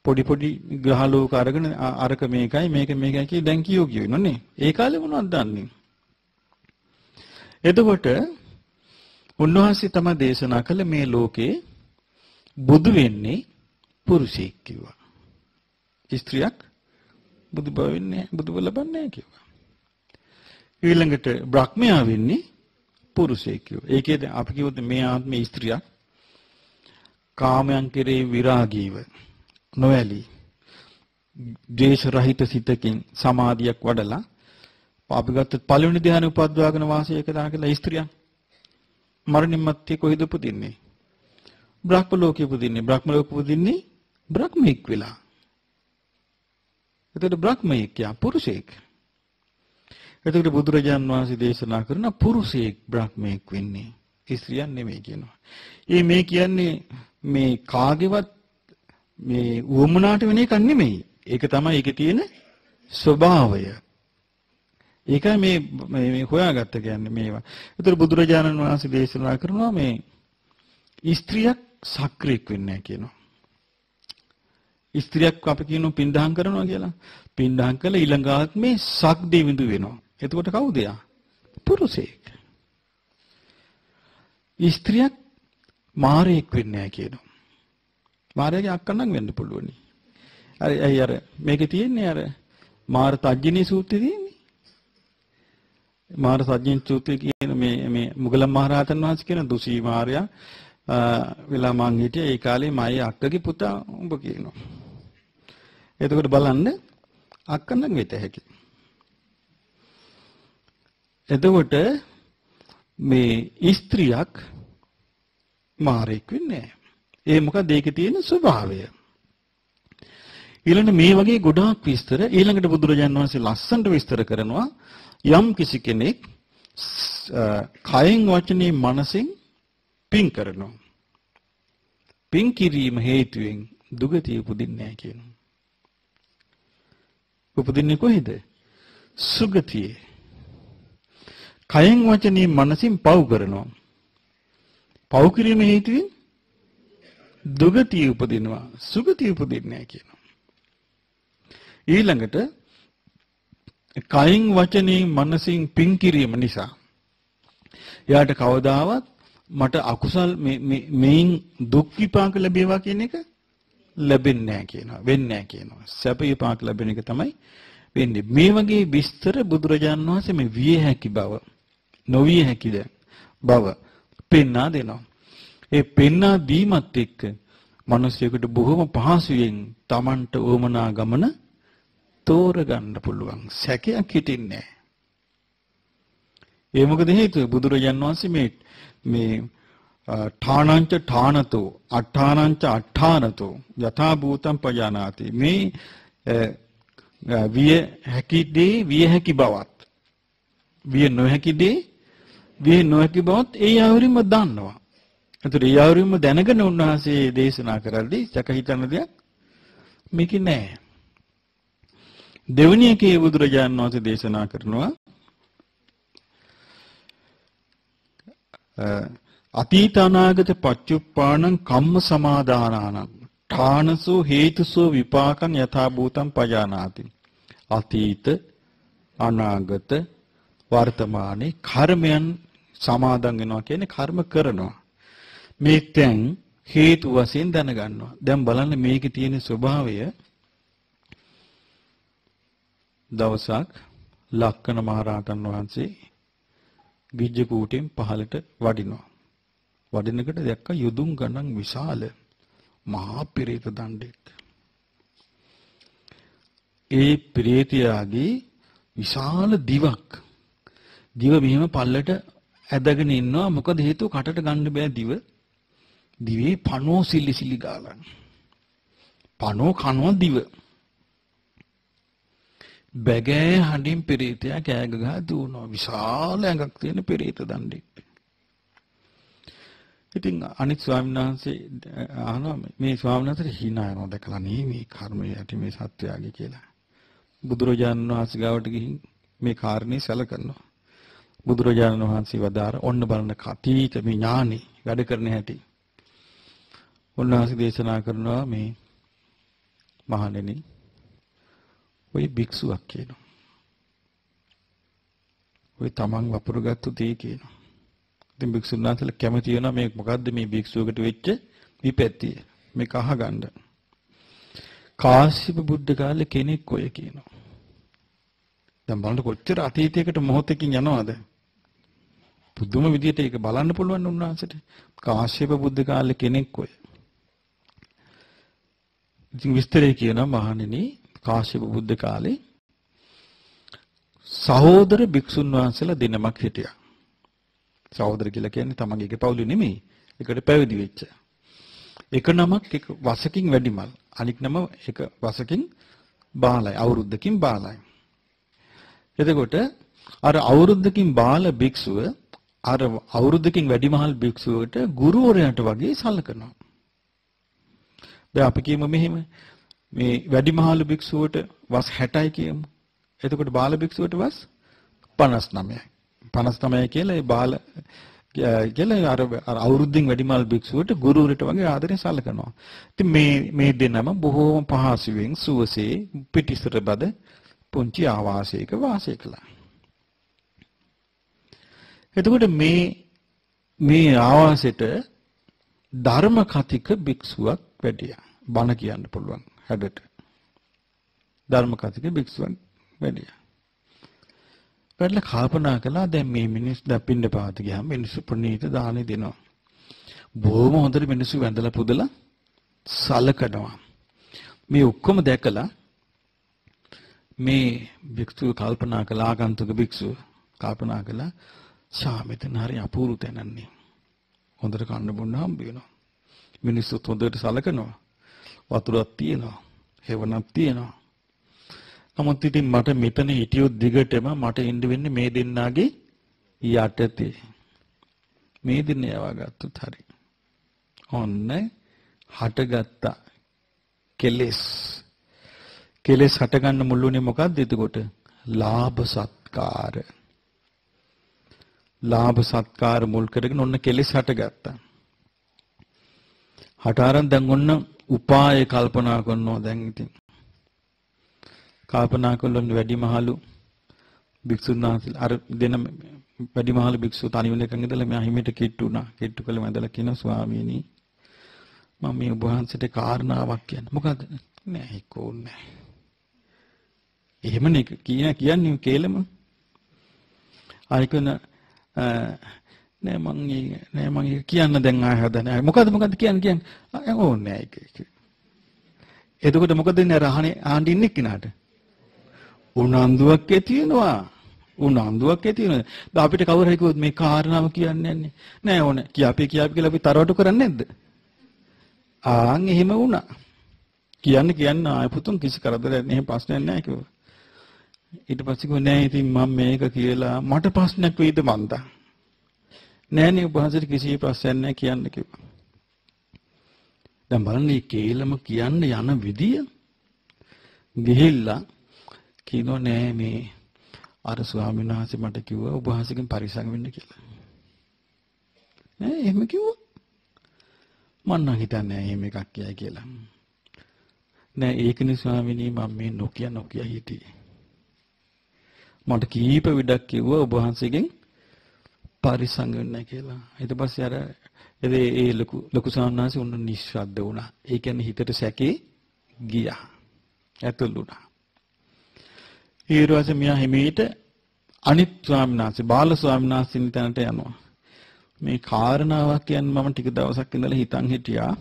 පොඩි ග්‍රහලෝක අරගෙන අරක මේකයි මේකයි කිය දැන් කියෝ කියනෝනේ. ඒ කාලේ මොනවද දන්නේ? එතකොට උන්වහන්සේ තමයි දේශනා කළ මේ ලෝකේ බුදු වෙන්නේ පුරුෂයෙක් කිව්වා. ස්ත්‍රියක් බුදු බව වෙන්නේ බුදු බව ලබන්නේ නැහැ කිව්වා. ඊළඟට බ්‍රහ්මයා වෙන්නේ පුරුෂයෙක් කිව්වා. ඒකේ අපි කිව්වොත් මේ ආත්මේ ස්ත්‍රියක් කාමයන් කෙරේ විරාගීව නොඇලී ද්වේෂ රහිත සිතකින් සමාධියක් වඩලා අපි ගත්ත පළවෙනි ධ්‍යාන උපද්දවාගෙන වාසය කරන කියලා ස්ත්‍රියක් මරණින් මත්තේ කොහෙද උපදින්නේ? බ්‍රහ්ම ලෝකෙ උපදින්නේ. බ්‍රහ්ම ලෝකෙ උපදින්නේ බ්‍රහ්මෙක් වෙලා. එතකොට බ්‍රහ්මයෙක් යා පුරුෂයෙක්. එතකොට බුදුරජාන් වහන්සේ දේශනා කරන පුරුෂයෙක් බ්‍රහ්මයෙක් වෙන්නේ. ස්ත්‍රියක් නෙමෙයි කියනවා. මේ කියන්නේ මේ කාගේවත් මේ උවමනාට වෙන එකක් නෙමෙයි. ඒක තමයි ඒකේ තියෙන ස්වභාවය. ඒකයි මේ හොයාගත්ත කියන්නේ මේවා. ඒතර බුදුරජාණන් වහන්සේ දේශනා කරනවා මේ ස්ත්‍රියක් සක්‍රියක් වෙන්නේ නැහැ කියනවා. ස්ත්‍රියක් අපි කියනවා පින්දහම් කරනවා කියලා. පින්දහම් කළා ඊළඟ ආත්මේ සක් දෙවිඳු වෙනවා. එතකොට කවුද යා? පුරුෂයෙක්. ස්ත්‍රියක් මාරයෙක් වෙන්නේ නැහැ කියනවා. මාරයාගේ අක්කණන් වෙන්න පුළුවනි. අර මේකේ තියෙන්නේ අර මාර තජ්ජිනී සූත්‍රයේ තියෙන්නේ. මාර තජ්ජිනී සූත්‍රයේ කියන මේ මුගලන් මහරහතන් වහන්සේ කියන දුසී මාරයා වෙලා මං හිටියේ ඒ කාලේ මගේ අක්කගේ පුතා උඹ කියනවා. එතකොට බලන්න අක්කණන් වෙත හැකි. එතකොට මේ ස්ත්‍රියක් මාරෙක් වෙන්නේ නැහැ. ඒ මොකද ඒකේ තියෙන ස්වභාවය. ඊළඟ මේ වගේ ගොඩාක් විස්තර ඊළඟට බුදුරජාණන් වහන්සේ ලස්සනට විස්තර කරනවා යම් කිසි කෙනෙක් කයෙන් වචනේ මනසෙන් පින් කරනවා. පින් කිරීම හේතුවෙන් දුගතිය උපදින්නේ නැහැ කියනවා. උපදින්නේ කොහෙද? සුගතියේ. කයෙන් වචනේ මනසින් පව් කරනවා. පව් කිරීම හේතුවෙන් දුගතිය උපදිනවා. සුගතිය උපදින්නේ නැහැ කියනවා. ඊළඟට කයින් වචනේ මනසින් පින් කිරීම නිසා එයාට කවදාවත් මට අකුසල් මේන් දුක් විපාක ලැබේවා කියන එක ලැබෙන්නේ නැහැ කියනවා. වෙන්නේ නැහැ කියනවා. සැප විපාක ලැබෙන එක තමයි වෙන්නේ. මේ වගේ විස්තර බුදුරජාණන් වහන්සේ මේ විය හැකි බව නොවිය හැකිද බව පෙන්වා දෙනවා. ඒ පෙන්වා දීමත් එක්ක මිනිසෙකුට බොහොම පහසුවෙන් Tamanට ඕමනා ගමන තෝරගන්න පුළුවන්. සැකයක් හිටින්නේ නැහැ. ඒ මොකද හේතුව? බුදුරජාණන් වහන්සේ මේ ඨානංච ඨානතෝ අට්ඨානංච අට්ඨානතෝ යථා භූතං පජානාති. මේ විය හැකි දේ විය හැකි බවත් විය නොහැකි දේ විය නොහැකි බවත් ඒ ආවරින්ම දන්නවා. ඒතර ඒ ආවරින්ම දැනගෙන උන්වහන්සේ දේශනා කරද්දී සැක හිතන දෙයක් මේකේ නැහැ. දෙවෙනි එකේ බුදුරජාණන් වහන්සේ දේශනා කරනවා අතීත අනාගත පච්චුප්පාණං කම්ම සමාදානානං ඨානසෝ හේතුසෝ විපාකං යථා භූතං පජානාති. අතීත අනාගත වර්තමානයේ කර්මයන් සමාදන් වෙනවා කියන්නේ කර්ම කරනවා. මේ තැන් හේතු වශයෙන් දැනගන්නවා. දැන් බලන්න මේකේ තියෙන ස්වභාවය. දවසක් ලක්කන මහරහතන් වහන්සේ විජ්ජ කූටෙන් පහළට වඩිනවා. වඩිනකොට දැක්ක යොදුන් ගණන් විශාල මහා පෙරේත දණ්ඩෙක්. ඒ පෙරේතයාගේ විශාල දිවක්. දිව මෙහෙම පල්ලට ඇදගෙන ඉන්නවා. මොකද හේතුව කටට ගන්න බෑ දිව. දිවේ පණෝ සිලි ගාලා. පණෝ කනවා දිව. බැගෑ හඬින් පෙරේතයා කෑ ගහ දුවනවා. විශාල ඇඟක් තියෙන පෙරේත දණ්ඩෙක්. ඉතින් අනිත් ස්වාමීන් වහන්සේ අහනවා මේ ස්වාමීන් වහන්සේ hina යනවා දැකලා නේ මේ කර්මය ඇති මේ සත්‍යයගේ කියලා. බුදුරජාණන් වහන්සේ ගාවට ගිහින් මේ කාරණේ සැලකනවා. බුදුරජාණන් වහන්සේ වදාර ඔන්න බලන කතීත මේ ඥානෙ වැඩ කරන හැටි. උන්වහන්සේ දේශනා කරනවා මේ මහණෙනි ඔය භික්ෂුවක් කියනවා. ඔය තමන් වපුරගත්තු තේ කියනවා. ඉතින් භික්ෂුන් වහන්සේලා කැමති වෙනවා මේ මොකද්ද මේ භික්ෂුවකට වෙච්ච විපැත්තිය. මේක අහගන්න. කාශ්‍යප බුද්ධ කාලේ කෙනෙක් ඔය කියනවා. දැන් බලන්න කොච්චර අතීතයකට මොහොතකින් යනවද? පුදුම විදියට ඒක බලන්න පුළුවන් උන්වහන්සේට. කාශ්‍යප බුද්ධ කාලේ කෙනෙක් ඔය. ඉතින් විස්තරය කියනවා මහණෙනි කාශ්‍යප බුද්ධ කාලේ සහෝදර භික්ෂුන් වහන්සේලා දෙනමක් හිටියා. සහෝදර කියලා කියන්නේ තමන්ගේ පවුල නෙමෙයි. ඒකට පැවිදි වෙච්ච. එක නමක් එක වසකින් වැඩිමල්. අනික් නම එක වසකින් බාලයි. අවුරුද්දකින් බාලයි. එතකොට අර අවුරුද්දකින් බාල භික්ෂුව අර අවුරුද්දකින් වැඩිමහල් භික්ෂුවට ගුරුවරයාට වගේ සලකනවා. දැන් අපි කියමු මෙහෙම මේ වැඩිමහල් භික්ෂුවට වස් 60යි කියමු. එතකොට බාල භික්ෂුවට වස් 59යි. 59 කියලා ඒ බාල කියලා අර අවුරුද්දින් වැඩිමල් භික්ෂුවට ගුරුවරට වගේ ආදරෙන් සලකනවා. ඉතින් මේ දෙන්නම බොහෝම පහසුවෙන් සුවසේ පිටිසර බද පුංචි ආවාසයක වාසය කළා. එතකොට මේ ආවාසෙට ධර්ම කතික භික්ෂුවක් වැඩියා. බණ කියන්න පුළුවන් හැඩට. ධර්ම කතික භික්ෂුවක් වැඩියා. වැඩිලා කල්පනා කළා දැන් මේ මිනිස් දපින්න පාත ගියාම මිනිස්සු ප්‍රණීත දානෙ දෙනවා. බොහොම හොඳට මිනිස්සු වැඳලා පුදලා සලකනවා. මේ ඔක්කොම දැකලා මේ භික්ෂුව කල්පනා කළා ආගන්තුක භික්ෂුව කල්පනා කළා ශාමිතන හරි අපූර්ව තැනන්නේ. හොඳට කන්න බොන්න හම්බ වෙනවා. මිනිස්සුත් හොඳට සලකනවා. වතුරක් තියෙනවා. හේවණක් තියෙනවා. නමුත් ඉතින් මට මෙතන හිටියොත් දිගටම මට ඉන්න වෙන්නේ මේ දෙන්නාගේ යටතේ. මේ දෙන්න යවා ගත්තොත් හරි. ඔන්න හටගත්ත කෙලෙස්. කෙලෙස් හටගන්න මුල්ුනේ මොකක්ද එතකොට? ලාභ සත්කාර. ලාභ සත්කාර මුල් කරගෙන ඔන්න කෙලෙස් හටගත්තා. හටාරන් දැන් ඔන්න උපාය කල්පනා කරනවා දැන් ඉතින්. කල්පනා කළොත් වැඩිමහලු භික්ෂුන් වහන්සේලා අර දෙන වැඩිමහලු භික්ෂු තනි වෙන එකන් ඉඳලා මම හිමිට කිට්ටු වුණා. කිට්ටු කළ මැදලා කියනවා ස්වාමීනි මම මේ ඔබ වහන්සේට කාරණාවක් කියන්න. මොකද? නෑ ඒකෝ නෑ. එහෙමනේ කියන්නේ කේලම. ආයිකන නෑ මං කියන්න දැන් ආය හදන්නේ. මොකද කියන්නේ? ඕනේ නෑ ඒක. එතකොට මොකද ඉන්නේ රහනේ ආණ්ඩි ඉන්නේ කිනාට? උනන්දුවක් තියෙනවා. උනන්දුවක් තියෙනවා. අපිට කවුරු හරි කිව්වොත් මේ කාරණාව කියන්නේ නෑ ඕනේ. කියාපි කියලා අපි තරවටු කරන්නේ නැද්ද? ආන් එහෙම වුණා. කියන්න ආය පුතුන් කිසි කරදරයක් නැහැ ප්‍රශ්නයක් නැහැ කිව්වා. ඊට පස්සේ කිව්වා නෑ ඉතින් මම මේක කියලා මට ප්‍රශ්නයක් වෙයිද මන්දා. නෑනේ ඔබ වහන්සේට කිසි ප්‍රශ්නයක් නැහැ කියන්න කිව්වා. දැන් බලන්න මේ කේලම කියන්න යන විදිය ගිහිල්ලා කියනවා නෑ මේ අර ස්වාමීන් වහන්සේ මට කිව්වා ඔබ වහන්සේගෙන් පරිස්සම් වෙන්න කියලා. නෑ එහෙම කිව්වා. මම නම් හිතන්නේ නෑ එහෙම එකක් කියයි කියලා. නෑ ඒකනේ ස්වාමීනි මම මේ නොකිය හිටියේ. මට කීප විඩක් කිව්වා ඔබ වහන්සේගෙන් පරිස්සම් වෙන්න කියලා. ඊට පස්සේ අර ඒ ලොකු සාමණේරයන් උන්න නිශ්ශබ්ද වුණා. ඒ කියන්නේ හිතට සැකේ ගියා. ඇතුළු වුණා. ඊට පස්සේ මියා හිමීට අනිත් ස්වාමීන් වහන්සේ බාල ස්වාමීන් වහන්සේ තැනට යනවා. මේ කාරණාවක් කියන්නේ මම ටික දවසක් ඉඳලා හිතන් හිටියා.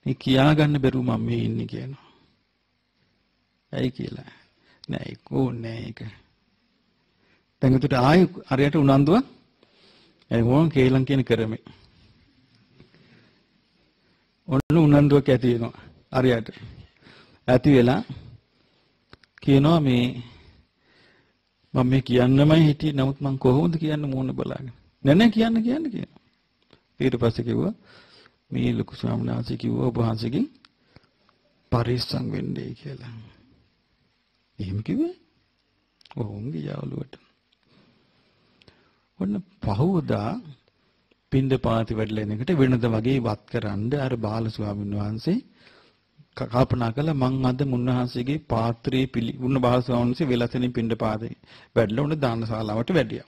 මේ කියා ගන්න බැරුව මම මේ ඉන්නේ කියනවා. ඇයි කියලා. නෑ ඒකෝ නෑ ඒක. දැන් උට ආයෙ අරයට උනන්දුව ඒ වොන් කේලම් කියන කරමේ. ඔන්න උනන්දුවක් ඇති වෙනවා අරයට. ඇති වෙලා කියනවා මේ මම මේ කියන්නමයි හිටියේ නමුත් මම කොහොමද කියන්න මොන බලාගෙන. නෑ කියන්න කියනවා. ඊට පස්සේ කිව්වා මේ ලොකු ස්වාමීන් වහන්සේ කිව්වා ඔබ වහන්සේගෙන් පරිස්සම් වෙන්නයි කියලා. එහෙම කිව්වේ? ඔවුන් ගියාවලුවට. ඔන්න පහවදා පින්දපාති වැඩලා එනකොට වෙනද වගේ වත් කරන්න අර බාල ස්වාමීන් වහන්සේ කල්පනා කළා මං අද මුන්නහන්සේගේ පාත්‍රයේ පිළිගුණ බාල ස්වාමීන් වහන්සේ වෙලසෙනින් පින්දපාතේ වැඩලා උන දානශාලාවට වැඩියා.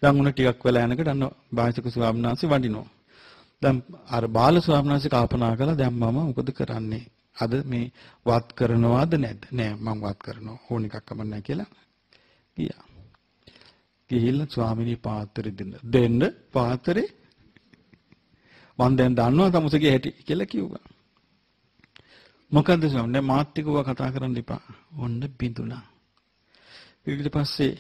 දැන් උන ටිකක් වෙලා යනකොට අන්න බාහිසක ස්වාමීන් වහන්සේ වඩිනවා. දැන් අර බාල ස්වාමීන් වහන්සේ කල්පනා කළා දැන් මම මොකද කරන්නේ? අද මේ වත් කරනවද නැද්ද? නෑ මං වත් කරනවා. ඕන එකක් කමන්නේ කියලා ගියා. ගිහිල්ලා ස්වාමිනී පාත්‍රෙ දෙන්න පාත්‍රේ මම දැන් දන්නවා තමුසේගේ හැටි කියලා කිව්වා. මොකද්ද ස්වාමීනි මාත් එක්කව කතා කරන්න එපා. ඔන්න බිඳුණා. ඊට පස්සේ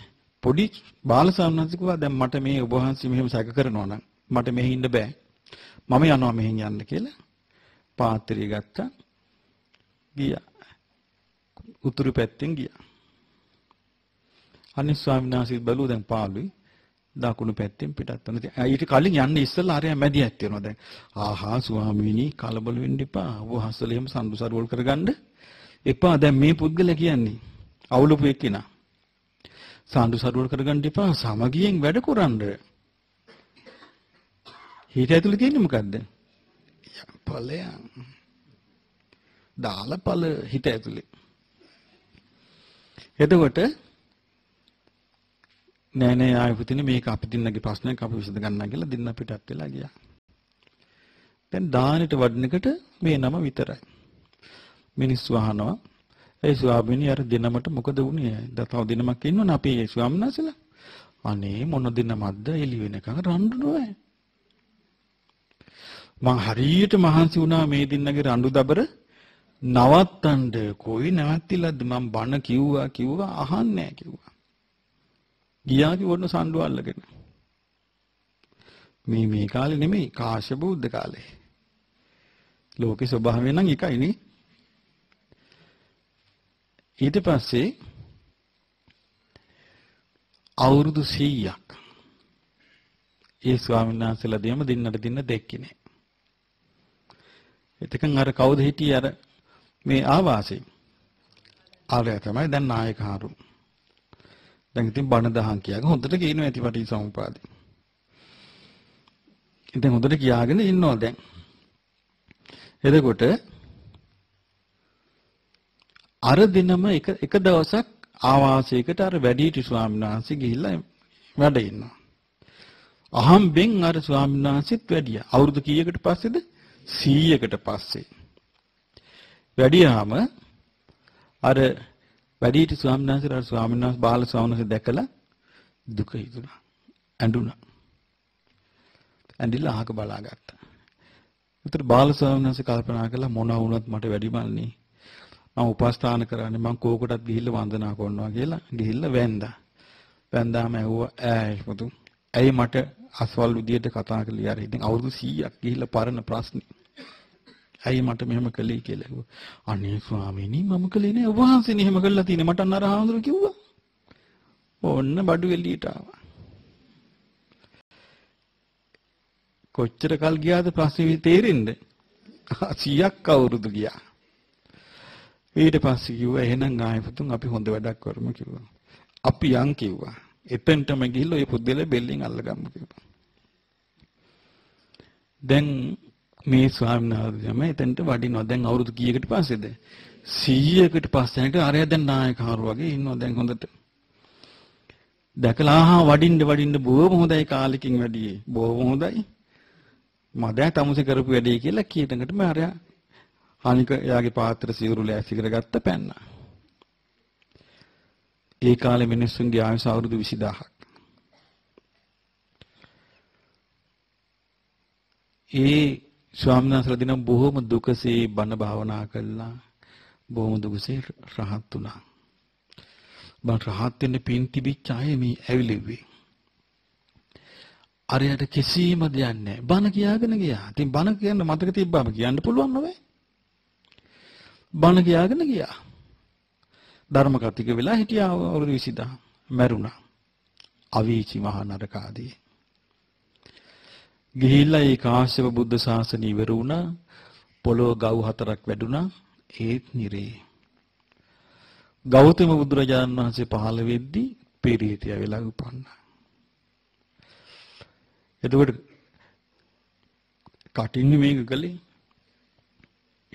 පොඩි බාල ස්වාමීන් කිව්වා දැන් මට මේ ඔබ වහන්සේ මෙහෙම සැක කරනවා නම් මට මෙහි ඉන්න බෑ. මම යනවා මෙහෙන් යන්න කියලා පාත්‍රය ගත්තා. ගියා. උතුරු පැත්තෙන් ගියා. අනිත් ස්වාමීන් වහන්සේ බලුවා දැන් පාළුයි දකුණු පැත්තෙන් පිටත් වෙන. ඊට කලින් යන්නේ ඉස්සෙල්ලා ආරය මැදිහත් වෙනවා දැන්. ආහා ස්වාමීනි කලබල වෙන්න එපා. ඔබ හස්සල එහෙම සම්දුසරවල් කරගන්න එපා. දැන් මේ පුද්ගලයා කියන්නේ අවුලපු එක්කිනා. සාන්දු සරුවල් කරගන්න එපා. සමගියෙන් වැඩ කරන්න. හිත ඇතුලේ තියෙන්නේ මොකද්ද? ඵලයන්. දාලා ඵල හිත ඇතුලේ. එතකොට නෑ ආයෙ පුතිනේ මේක අපි දෙන්නගේ ප්‍රශ්නයක් අපි විසඳ ගන්නවා කියලා දෙන්න පිටත් වෙලා ගියා. දැන් දානෙට වඩනකට මේ නම විතරයි. මිනිස්සු අහනවා ඒ ස්වාමීනි අර දිනමට මොකද වුනේ? තව දිනමක් ඉන්නවනේ අපි ඒ ස්වාමීන් වහන්සේලා. අනේ මොන දිනමක්ද එළි වෙනකන් රණ්ඩු නොවේ. මං හරියට මහන්සි වුණා මේ දින්නගේ රණ්ඩු දබර නවත්තන්න. කොයි නැවතිලාද මං බණ කිව්වා අහන්නේ නැහැ කිව්වා. ගියා කිව්වොත් සම්ඩු අල්ලගෙන. මේ කාලේ නෙමෙයි කාශ්‍යප බුද්ධ කාලේ. ලෝකේ ස්වභාවය නම් එකයි නේ. ඊට පස්සේ අවුරුදු 100ක් ඒ ස්වාමීන් වහන්සේලා දෙම දින්නට දින්න දෙක්කේ නෑ. එතකන් අර කවුද හිටියේ අර මේ ආවාසෙ. ආරය තමයි දැන් නායකහරු. දැන් ඉතින් බණ දහම් කියාගෙන හොඳට කියනවා ඇති පටිච්චසමුප්පාදේ. ඉතින් හොඳට කියාගෙන ඉන්නවා දැන්. එතකොට අර දිනම එක දවසක් ආවාසයකට අර වැඩිහිටි ස්වාමීන් වහන්සේ ගිහිල්ලා වැඩ ඉන්නවා. අහම්බෙන් අර ස්වාමීන් වහන්සේත් වැඩියා. අවුරුදු කීයකට පස්සේද? 100කට පස්සේ. වැඩියාම අර වැඩිහිටි ස්වාමීන් වහන්සේ අර ස්වාමීන් වහන්සේ බාල ස්වාමීන් වහන්සේ දැකලා දුක හිතුණා. ඇඬුණා. ඇඬිලා අහක බලාගත්තා. උතර බාල ස්වාමීන් වහන්සේ කල්පනා කළා මොනවා වුණත් මට වැඩිමල්නේ. මම උපස්ථාන කරන්නේ මං කෝකටත් ගිහිල්ලා වන්දනා කරනවා කියලා ගිහිල්ලා වැන්දා. වැන්දාම ඇහුවා ඈ පුතු. ඇයි මට අස්වල් විදියට කතා කළේ අර ඉතින් අවුරුදු 100ක් ගිහිල්ලා පරණ ප්‍රශ්නේ. ඇයි මට මෙහෙම කළේ කියලා ඇහුවා. අනේ ස්වාමීනි මම කළේ නෑ. ඔබ වහන්සේනේ එහෙම කළා තියෙන්නේ. මට අන්න අර හාමුදුරුවෝ කිව්වා. ඕන්න බඩු එළියට ආවා. කොච්චර කල් ගියාද ප්‍රශ්නේ තේරෙන්නේ? 100ක් අවුරුදු ගියා. ඊට පස්සේ කිව්වා එහෙනම් ආයෙ පුතුන් අපි හොඳ වැඩක් කරමු කිව්වා. අපි යන් කිව්වා. එතෙන්ටම ගිහිල්ලා ඔය පුද්දලේ බෙල්ලෙන් අල්ලගමු කිව්වා. දැන් මේ ස්වාමීන් වහන්සේම එතෙන්ට වඩිනවා. දැන් අවුරුදු කීයකට පස්සේද? 100කට පස්සේට අරය දැන් නායකහරු වගේ ඉන්නවා දැන් හොඳට. දැකලා ආහා වඩින්න බොහොම හොඳයි කාලෙකින් වැඩියේ. බොහොම හොඳයි. මදෑ තමුසේ කරපු වැඩේ කියලා කීයටකටම අරයා අනික එයාගේ පාත්‍ර සිවුරු ලෑස්ති කරගත්ත පැන්නා. ඒ කාලේ මිනිස්සුන්ගේ ආයුෂ අවුරුදු 20000ක්. ඒ ස්වාමීන් වහන්සේලා දින බොහොම දුකසේ බණ භාවනා කළා. බොහොම දුකසේ රහත් වුණා. බණ රහත් වෙන්න පින් තිබිච්ච අය මේ ඇවිලෙව්වේ. අරයට කිසිම දෙයක් නැහැ. බණ කියාගෙන ගියා. ඉතින් බණ කියන්න මතක තිබ්බම කියන්න පුළුවන් නෝ. බණ කියාගෙන ගියා. ධර්ම කතික වෙලා හිටියා අවුරුදු 20000. මැරුණා. අවීචි මහ නරකාදී. ගිහිල්ලා ඒ කාශ්‍යප බුද්ධ ශාසනය ඉවර වුණා. පොළොව ගව් 4ක් වැඩුණා. ඒත් නිරේ. ගෞතම බුදුරජාණන් වහන්සේ පහළ වෙද්දී පෙරේතය වෙලා උපන්නා. එතකොට කටින් මේක කළේ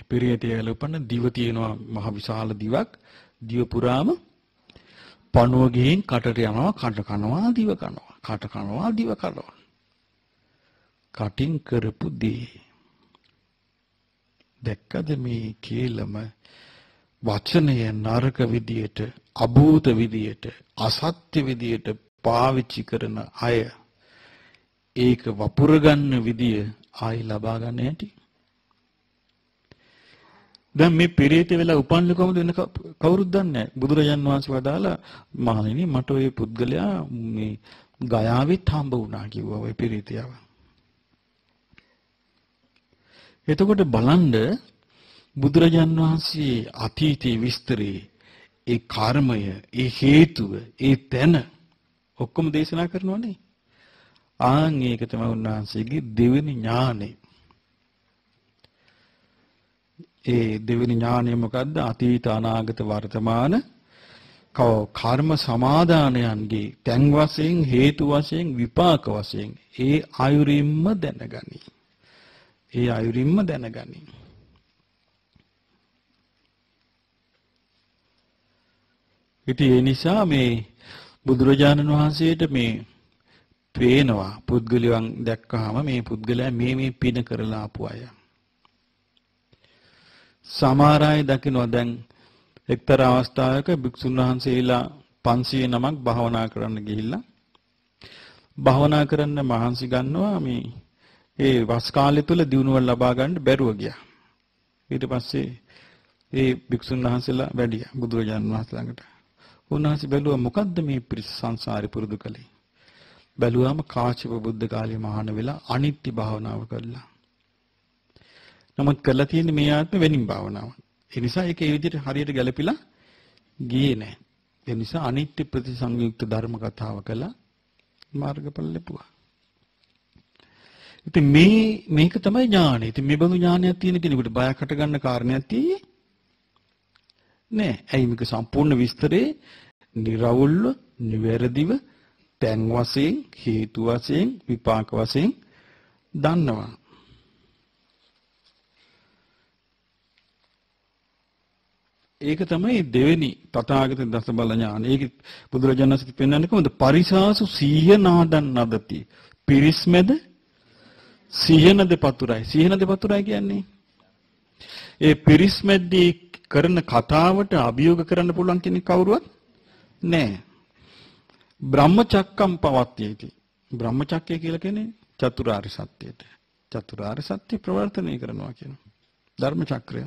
පෙරේතය වෙලා උපන්න දිව තියෙනවා මහ විශාල දිවක්. දිව පුරාම පණුව ගිහින් කටට යනවා කට කනවා දිව කනවා. කට කනවා දිව කනවා. කටින් කරපු දේ දැක්කද මේ කේලම වචනය නරක විදියට අභූත විදියට අසත්‍ය විදියට පාවිච්චි කරන අය ඒක වපුර ගන්න විදිය ආයි ලබා ගන්න හැටි. දැන් මේ පෙරේත වෙලා උපන්නේ කොහොමද වෙන කවුරුත් දන්නේ නැහැ. බුදුරජාන් වහන්සේ වදාලා මහණෙනි මට ওই පුද්ගලයා මේ ගයාවෙත් හම්බ වුණා කිව්වා ওই පෙරේතයව. එතකොට බලන්න බුදුරජාන් වහන්සේ අතීතයේ විස්තරේ ඒ කර්මය, ඒ හේතුව, ඒ තැන ඔක්කොම දේශනා කරනවනේ. ආන් ඒක තමයි උන්වහන්සේගේ දෙවෙනි ඥානෙ. ඒ දෙවෙනි ඥානය මොකද්ද? අතීත අනාගත වර්තමාන කර්ම සමාදානයන්ගේ තැන් වශයෙන් හේතු වශයෙන් විපාක වශයෙන් ඒ ආයුරින්ම දැනගනි. ඒ ආයුරින්ම දැනගනි. ඉතින් ඒ නිසා මේ බුදුරජාණන් වහන්සේට මේ පේනවා පුද්ගලයන් දැක්කහම මේ පුද්ගලයා මේ පින කරලා ආපු අය. සමහර අය දකිනවා දැන් එක්තරා අවස්ථාවක භික්ෂුන් වහන්සේලා 500 නමක් භාවනා කරන්න ගිහිල්ලා භාවනා කරන්න මහන්සි ගන්නවා මේ ඒ වස් කාලය තුල දිනුව ලබා ගන්න බැරුව ගියා. ඊට පස්සේ ඒ භික්ෂුන් වහන්සේලා වැඩියා බුදුරජාණන් වහන්සේ ළඟට. උන්වහන්සේ බැලුවා මොකද්ද මේ පිරිස සංසාරේ පුරුදු කළේ. බැලුවාම කාශ්‍යප බුද්ධ කාලේ මහාන වෙලා අනිත්‍ය භාවනාව කළා. නමුත් කළා තියෙන්නේ මේ ආත්ම වෙනින් භාවනාව. ඒ නිසා ඒක ඒ විදිහට හරියට ගැලපිලා ගියේ නැහැ. ඒ නිසා අනිත්‍ය ප්‍රතිසංයුක්ත ධර්ම කතාව කළා මාර්ගඵල ලැබුවා. ඉතින් මේක තමයි ඥානෙ. ඉතින් මේ බඳු ඥානයක් තියෙන කෙනෙකුට බයක් හට ගන්න කාරණයක් තියෙන්නේ නෑ. ඇයි මේක සම්පූර්ණ විස්තරේ නිර්වුල්ව, නිවැරදිව, තැන් වශයෙන්, හේතු වශයෙන්, විපාක වශයෙන් දන්නවා. ඒක තමයි දෙවෙනි තථාගත දස බල ඥාන. ඒක බුදුරජාණන් වහන්සේ පෙන්වන්නේ කොහොමද? පරිසාසු සීය නාදන් නදති. පිරිස්මෙද සිහිනද පතුරයි. සිහිනද පතුරයි කියන්නේ ඒ පිරිස්මෙද්දී කරන කතාවට අභියෝග කරන්න පුළුවන් කෙනෙක් කවුරුවත් නැහැ. බ්‍රහ්මචක්කම් පවත්‍යති. බ්‍රහ්මචක්කය කියලා කියන්නේ චතුරාර්ය සත්‍යයට. චතුරාර්ය සත්‍ය ප්‍රවර්තනය කරනවා කියන ධර්ම චක්‍රය.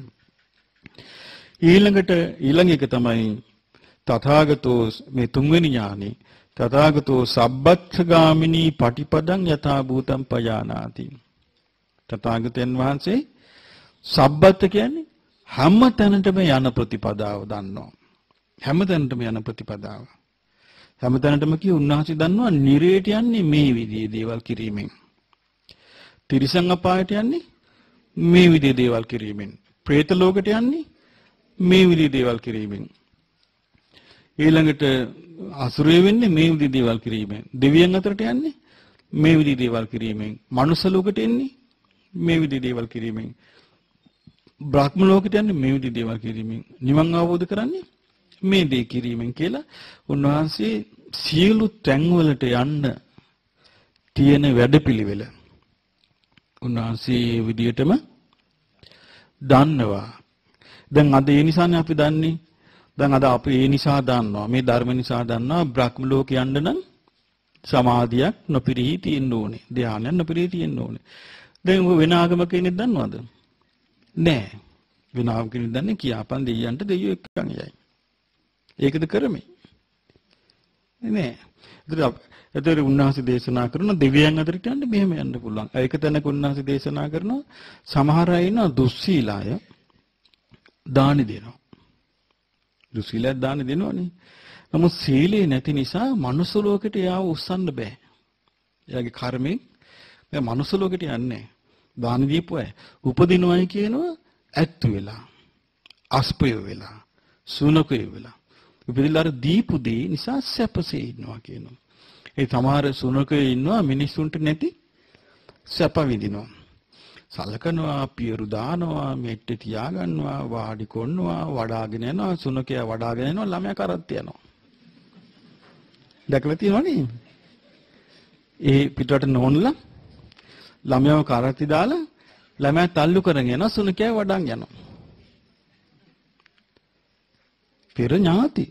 ඊළඟ එක තමයි තථාගතෝ මේ තුන්වෙනි ඥානෙ. තථාගතෝ සබ්බත්ථගාමිනී පටිපදං යථා භූතං පජානාති. තථාගතයන් වහන්සේ සබ්බත් කියන්නේ හැම තැනටම යන ප්‍රතිපදාව දන්නවා. හැම තැනටම යන ප්‍රතිපදාව. හැම තැනටම කිය උන්වහන්සේ දන්නවා නිරේට යන්නේ මේ විදිහේ දේවල් කිරීමෙන්. තිරිසන් අපායට යන්නේ මේ විදිහේ දේවල් කිරීමෙන්. പ്രേත ලෝකයට යන්නේ මේ විදිහේ දේවල් කිරීමෙන්. ඊළඟට අසුරය වෙන්නේ මේ විදිහේ දේවල් කිරීමෙන්. දෙවියන් අතරට යන්නේ මේ විදිහේ දේවල් කිරීමෙන්. මනුස්ස ලෝකයට එන්නේ මේ විදිහේ දේවල් කිරීමෙන්. බ්‍රහ්ම ලෝකයට යන්නේ මේ විදිහේ දේවල් කිරීමෙන්. නිවන් අවබෝධ කරන්නේ මේ දේ කිරීමෙන් කියලා උන්වහන්සේ සියලු තැන්වලට යන්න තියෙන වැඩපිළිවෙල උන්වහන්සේ විදිහටම දන්නවා. දැන් අද ඒ නිසානේ අපි දන්නේ. දැන් අද අපි ඒ නිසා දන්නවා. මේ ධර්ම නිසා දන්නවා බ්‍රහ්ම ලෝක යන්න නම් සමාධියක් නොපිරිහි තියෙන්න ඕනේ. ධානයක් නොපිරිහි තියෙන්න ඕනේ. දැන් වෙන ආගමක කෙනෙක් දන්නවද? නෑ. වෙන ආගමක කෙනෙක් දන්නේ කියාපන් දෙයියන්ට දෙයියෝ එක්කන් යයි. ඒකද කරමි. නෑ. ඒතර උන්වහන්සේ දේශනා කරන දෙවියන් අතරට යන්න මෙහෙම යන්න පුළුවන්. ඒක තැනක උන්වහන්සේ දේශනා කරනවා සමහර අය ඉන්න දුස්සීලාය දානි දෙනවා. දුස්සීලය දානි දෙනවනේ. නමුත් සීලේ නැති නිසා මනුස්ස ලෝකෙට යාව උස්සන්න බෑ. එයාගේ කර්මෙන් මේ මනුස්ස ලෝකෙට යන්නේ. දානි දීපු අය උපදිනවයි කියනවා ඇත්තු වෙලා. අස්පය වෙලා. සුනකය වෙලා. උපදිලා අර දීපු දේ නිසා සැපසේ ඉන්නවා කියනවා. ඒ සමහර සුනකය ඉන්නවා මිනිස්සුන්ට නැති සැප විඳිනවා. සලකනවා, පියරු දානවා, මෙට්ටේ තියාගන්නවා, වාඩි කොන්නවා, වඩාගෙන යනවා, සුනකයා වඩාගෙන යනවා, ළමයා කරත් යනවා. දැකලා තියෙනවනේ. ඒ පිටරට නෝන්ලා ළමයාව කරත්ති දාලා ළමයා තල්ලු කරගෙන යනවා, සුනකයා වඩාන් යනවා. පෙර ඥාති.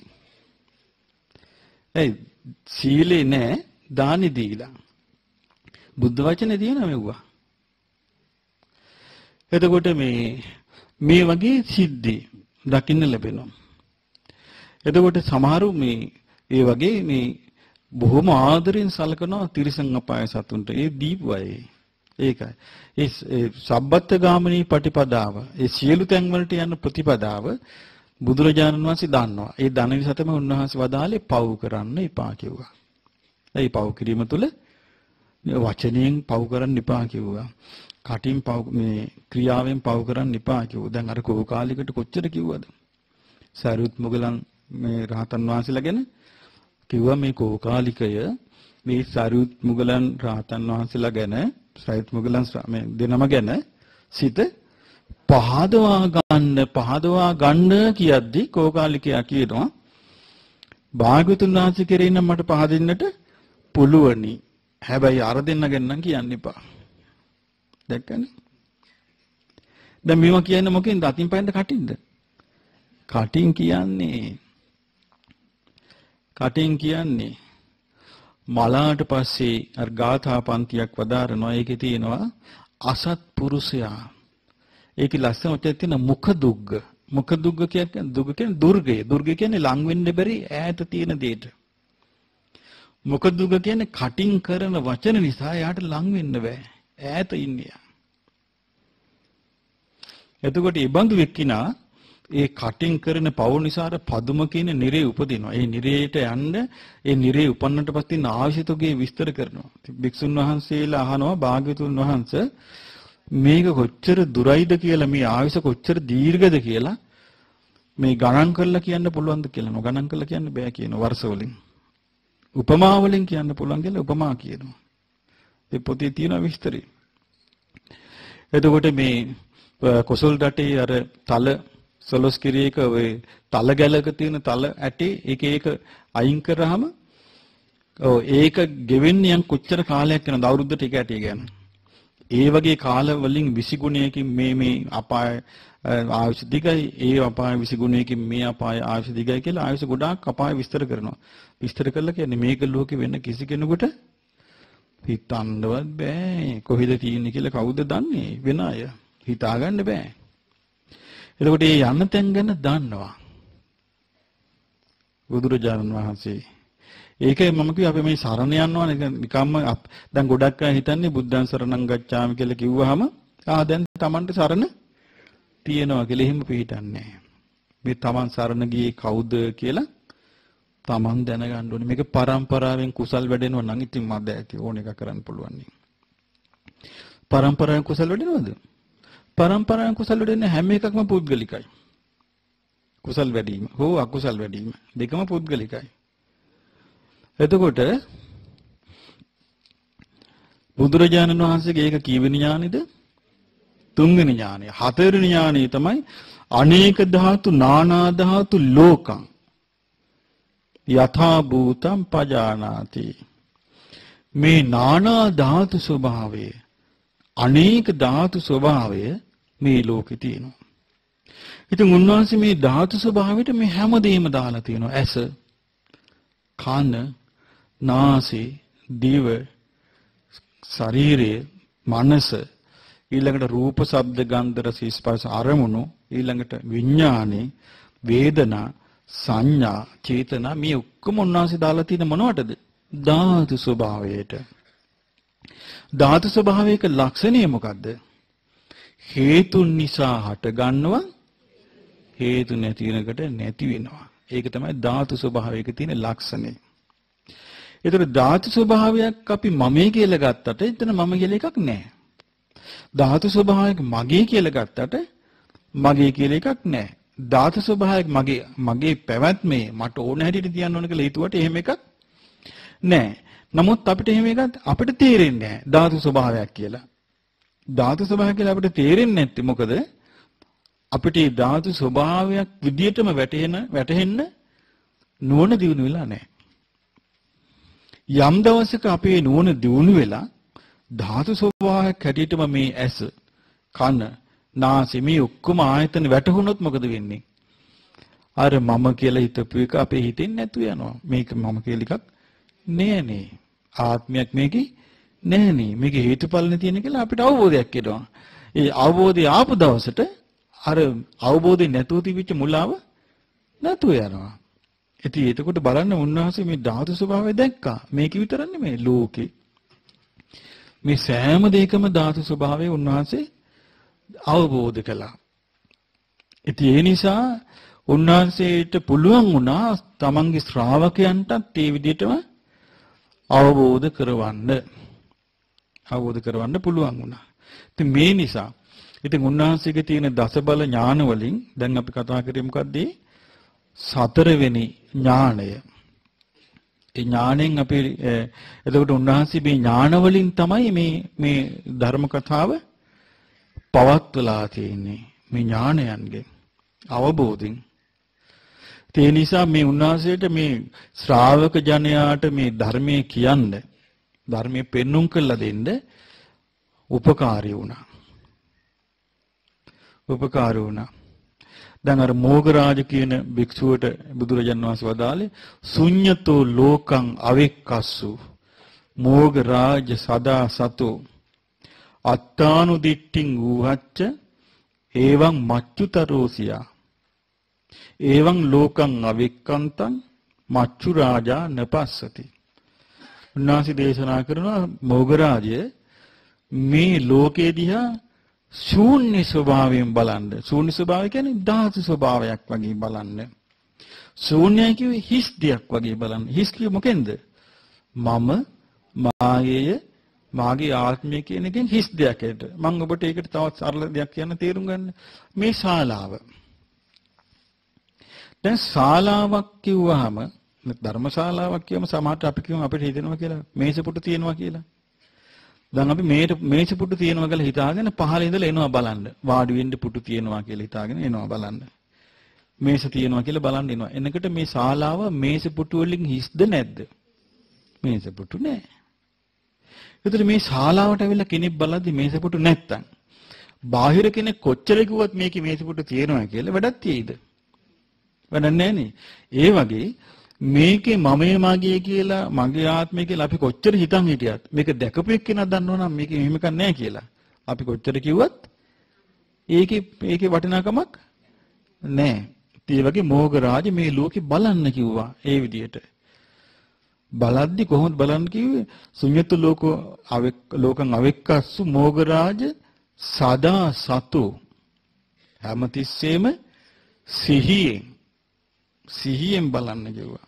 ඒ සීලේ නෑ දානි දීලා. බුද්ධ වචනේ තියෙනවා මෙව්වා. එතකොට මේ වගේ සිද්ධි දකින්න ලැබෙනවා. එතකොට සමහරු ඒ වගේ බොහොම ආදරෙන් සලකනවා තිරිසන් අපාය සතුන්ට. ඒ දීපු අය. ඒකයි. ඒ සබ්බත් ගාමිනී පටිපදාව. ඒ සියලු තැන් වලට යන ප්‍රතිපදාව බුදුරජාණන් වහන්සේ දන්නවා. ඒ දන නිසා තමයි උන්වහන්සේ වදාළේ පව් කරන්න එපා කිව්වා. ඒ පව් කිරීම තුළ වචනයෙන් පව් කරන්න එපා කිව්වා. කටින් ක්‍රියාවෙන් පව් කරන්න එපා කිව්වා. දැන් අර කොහො කාලයකට කොච්චර කිව්වද? සාරුත් මුගලන් මේ රහතන් වහන්සේලා ගැන කිව්වා මේ කෝකාලිකය මේ සරියුත් මුගලන් රහතන් වහන්සේලා ගැන සරියුත් මුගලන් මේ දෙනම ගැන සිත පහදවා ගන්න කියද්දි කෝකාලිකයා කියනවා භාග්‍යවතුන් වහන්සේ කෙරෙහි නම් මට පහදින්නට පුළුවනි. හැබැයි අර දෙන්න ගැන කියන්න එපා. දැක්කනේ? දැන් මේවා කියන්නේ මොකෙන්ද? අතින් පයින්ද කටින්ද? කටින් කියන්නේ මලාට පස්සේ අර ගාථා පන්තියක් වදාරනවා. ඒකේ තියෙනවා අසත්පුරුෂයා. ඒකේ ලස්සන වචනයක් තියෙන මුඛ දුග්ග. මුඛ දුග්ග කියන්නේ දුර්ගය. දුර්ගය කියන්නේ ලං වෙන්න බැරි ඈත තියෙන දෙයට. මුඛ දුග්ග කියන්නේ කටින් කරන වචන නිසා යාට ලං වෙන්න බෑ. ඈත ඉන්නේ. එතකොට මේ බඳු එක්කිනා ඒ කටින් කරන පව නිසා පදුම කියන නිරේ උපදිනවා. ඒ නිරේට යන්න ඒ නිරේ උපන්නට පස්සේ ආශිතෝගේ විස්තර කරනවා. භික්ෂුන් වහන්සේලා අහනවා භාග්‍යවතුන් වහන්සේ මේක කොච්චර දුරයිද කියලා මේ ආයුෂ කොච්චර දීර්ඝද කියලා මේ ගණන් කරලා කියන්න පුළුවන්ද කියලා. ගණන් කරලා කියන්න බෑ කියනවා වර්ෂ වලින්. උපමා වලින් කියන්න පුළුවන් කියලා උපමා කියනවා. ඒ පොතේ තියෙන විස්තරي. එතකොට මේ කොසල් රටේ අර තල සොලොස්කිරියක ඔය තල ගැලක තියෙන තල ඇටේ එක අයින් කරාම ඒක ගෙවෙන්නේ යම් කොච්චර කාලයක් යනද අවුරුද්දට එක ඇටේ ගන්න. ඒ වගේ කාල වලින් 20 ගුණයකින් මේ අපාය ආයුෂ දිගයි ඒ අපාය 20 ගුණයකින් මේ අපාය ආයුෂ දිගයි කියලා ආයුෂ ගොඩාක් අපාය විස්තර කරනවා. විස්තර කළා කියන්නේ මේක ලෝකෙ වෙන කිසි කෙනෙකුට හිතන්නවත් බෑ. කොහෙද තියෙන්නේ කියලා කවුද දන්නේ? වෙන අය. හිතාගන්න බෑ. එතකොට මේ යන්න තැන් ගැන දන්නවා බුදුරජාණන් වහන්සේ. ඒකයි මම කිව්වේ අපි මේ සරණ යනවා නිකම්ම දැන් ගොඩක් අය හිතන්නේ බුද්ධං සරණං ගච්ඡාමි කියලා කිව්වහම දැන් Tamanට සරණ තියෙනවා කියලා එහෙම පිළිටන්නේ. මේ Taman සරණ ගියේ කවුද කියලා Taman දැනගන්න ඕනේ. මේක පරම්පරාවෙන් කුසල් වැඩෙනවා නම් ඉතින් මද ඇති ඕන එක කරන්න පුළුවන් නේ. පරම්පරාවෙන් කුසල් වැඩෙනවද? පරම්පරාවෙන් කුසල් වැඩෙන්නේ හැම එකක්ම පුද්ගලිකයි. කුසල් වැඩිම හෝ අකුසල් වැඩිම දෙකම පුද්ගලිකයි. එතකොට බුදුරජාණන් වහන්සේගේ ඒක කීවෙනි ඥානෙද? තුන්වෙනි ඥානය. හතරවෙනි ඥානය තමයි අනේක ධාතු නානා ධාතු ලෝකං යථා භූතං පජානාති. මේ නානා ධාතු ස්වභාවය අනේක ධාතු ස්වභාවය මේ ලෝකේ තියෙනවා. ඉතින් උන්වහන්සේ මේ ධාතු ස්වභාවයට මේ හැමදේම දාලා තියෙනවා. ඇස, කන, නාසය, දිව, ශරීරය, මනස, ඊළඟට රූප, ශබ්ද, ගන්ධ, රස, ස්පර්ශ, අරමුණු, ඊළඟට විඥානේ, වේදනා, සංඥා, චේතනා මේ ඔක්කොම උන්වහන්සේ දාලා තියෙන මොනවටද? ධාතු ස්වභාවයට. ධාතු ස්වභාවයක ලක්ෂණය මොකද්ද? හේතුන් නිසා හට ගන්නවා, හේතු නැති වෙනකොට නැති වෙනවා. ඒක තමයි ධාතු ස්වභාවයක තියෙන ලක්ෂණය. ඒතර ධාතු ස්වභාවයක් අපි මමයි කියලා ගත්තට එතන මම කියලා එකක් නැහැ. ධාතු ස්වභාවයක් මගේ කියලා ගත්තට මගේ කියලා එකක් නැහැ. ධාතු ස්වභාවයක් මගේ පැවැත්මේ මට ඕන හැටියට තියන්න ඕන කියලා හිතුවට එහෙම එකක් නැහැ. නමුත් අපිට එහෙම එකක් අපිට තේරෙන්නේ නැහැ ධාතු ස්වභාවයක් කියලා. ධාතු ස්වභාවය කියලා අපිට තේරෙන්නේ නැත්තේ මොකද? අපිට මේ ධාතු ස්වභාවයක් විදියටම වැටහෙන්න නුවණ දියුණු වෙලා නැහැ. යම් දවසක අපේ නුවණ දියුණු වෙලා ධාතු ස්වභාවයක් හැටියටම මේ ඇස, කන, නාසය මේ ඔක්කොම ආයතන වැටහුනොත් මොකද වෙන්නේ? අර මම කියලා හිතපු එක අපේ හිතෙන් නැතු වෙනවා. මේක මම කියලා එකක් නෑනේ. ආත්මයක් මේකේ නෑනේ. මේක හේතුඵලනේ තියෙන කියලා අපිට අවබෝධයක් එනවා. ඒ අවබෝධය ආපු දවසට අර අවබෝධය නැතුව තිබිච්ච මුලාව නැතුව යනවා. ඉතින් එතකොට බලන්න උන්වහන්සේ මේ ධාතු ස්වභාවය දැක්කා. මේක විතර නෙමෙයි ලෝකේ. මේ සෑම දෙයකම ධාතු ස්වභාවය උන්වහන්සේ අවබෝධ කළා. ඉතින් ඒ නිසා උන්වහන්සේට පුළුවන් වුණා තමන්ගේ ශ්‍රාවකයන්ටත් ඒ විදිහටම අවබෝධ කරවන්න පුළුවන් වුණා. ඉතින් මේ නිසා ඉතින් උන්වහන්සේගේ තියෙන දසබල ඥාන වලින් දැන් අපි කතා කරේ මොකද්ද? සතරවෙනි ඥාණය. ඒ ඥාණයෙන් අපි එතකොට උන්වහන්සේ මේ ඥාන වලින් තමයි මේ ධර්ම කතාව පවත්වලා තියෙන්නේ. මේ ඥානයන්ගෙන් අවබෝධයෙන්. ඒ නිසා මේ උන්වහන්සේට මේ ශ්‍රාවක ජනයාට මේ ධර්මයේ කියන්නේ ධර්මයේ පෙන්눔 කළා දෙන්න උපකාරී වුණා. උපකාරී වුණා. දැන් අර මෝගරාජ කියන භික්ෂුවට බුදුරජාණන් වහන්සේ වදාළේ ශුඤ්ඤතෝ ලෝකං අවෙක්කස්සු මෝගරාජ සදා සතෝ අත්තානු දිට්ඨින් ඌහච්ච එවං මච්චුතරෝසියා එවං ලෝකං අවෙක්කන්තං මච්චු රාජා නපස්සති. උන්වහන්සේ දේශනා කරනවා මෝගරාජය මේ ලෝකේ දිහා ශූන්‍ය ස්වභාවයෙන් බලන්න. ශූන්‍ය ස්වභාවය කියන්නේ ධාතු ස්වභාවයක් වගේ බලන්න. ශූන්‍යයි කිව්වේ හිස් දෙයක් වගේ බලන්න. හිස් කිව්වේ මොකෙන්ද? මම මාගේ ආත්මය කියන එකෙන් හිස් දෙයකට. මම ඔබට ඒකට තවත් සරල දෙයක් කියන්න තේරුම් ගන්න. මේ ශාලාව. දැන් ශාලාවක් කිව්වහම ධර්මශාලාවක් කියවම සමහරට අපි කියමු අපිට හිතෙනවා කියලා මේසපුටු තියෙනවා කියලා. දැන් අපි මේසපුටු තියෙනවා කියලා හිතාගෙන පහළ ඉඳලා එනවා බලන්න. වාඩි වෙන්න පුටු තියෙනවා කියලා හිතාගෙන එනවා බලන්න. මේස තියෙනවා කියලා බලන්න එනවා. එනකොට මේ ශාලාව මේසපුටු වලින් හිස්ද නැද්ද? මේසපුටු නෑ. ඒතර මේ ශාලාවට ඇවිල්ලා කෙනෙක් බලද්දි මේසපුටු නැත්තම් බාහිර කෙනෙක් කොච්චර කිව්වත් මේකේ මේසපුටු තියෙනවා කියලා වැඩක් තියෙයිද? වැඩක් නෑනේ. ඒ වගේ මේකේ මමයේ මාගේ කියලා මගේ ආත්මය කියලා අපි කොච්චර හිතන් හිටියත් මේක දැකපු එක්කෙනා දන්නවනම් මේකේ මෙහෙම එකක් නැහැ කියලා. අපි කොච්චර කිව්වත් ඒකේ වටිනාකමක් නැහැ. ඒ වගේ මෝගරාජ මේ ලෝකේ බලන්න කිව්වා ඒ විදිහට. බලද්දි කොහොමද බලන්න කිව්වේ? ශුඤ්ඤත ලෝකං අවෙක්කස්සු මෝගරාජ සදා සතු හැමතිස්සෙම සිහියෙන් බලන්න කිව්වා.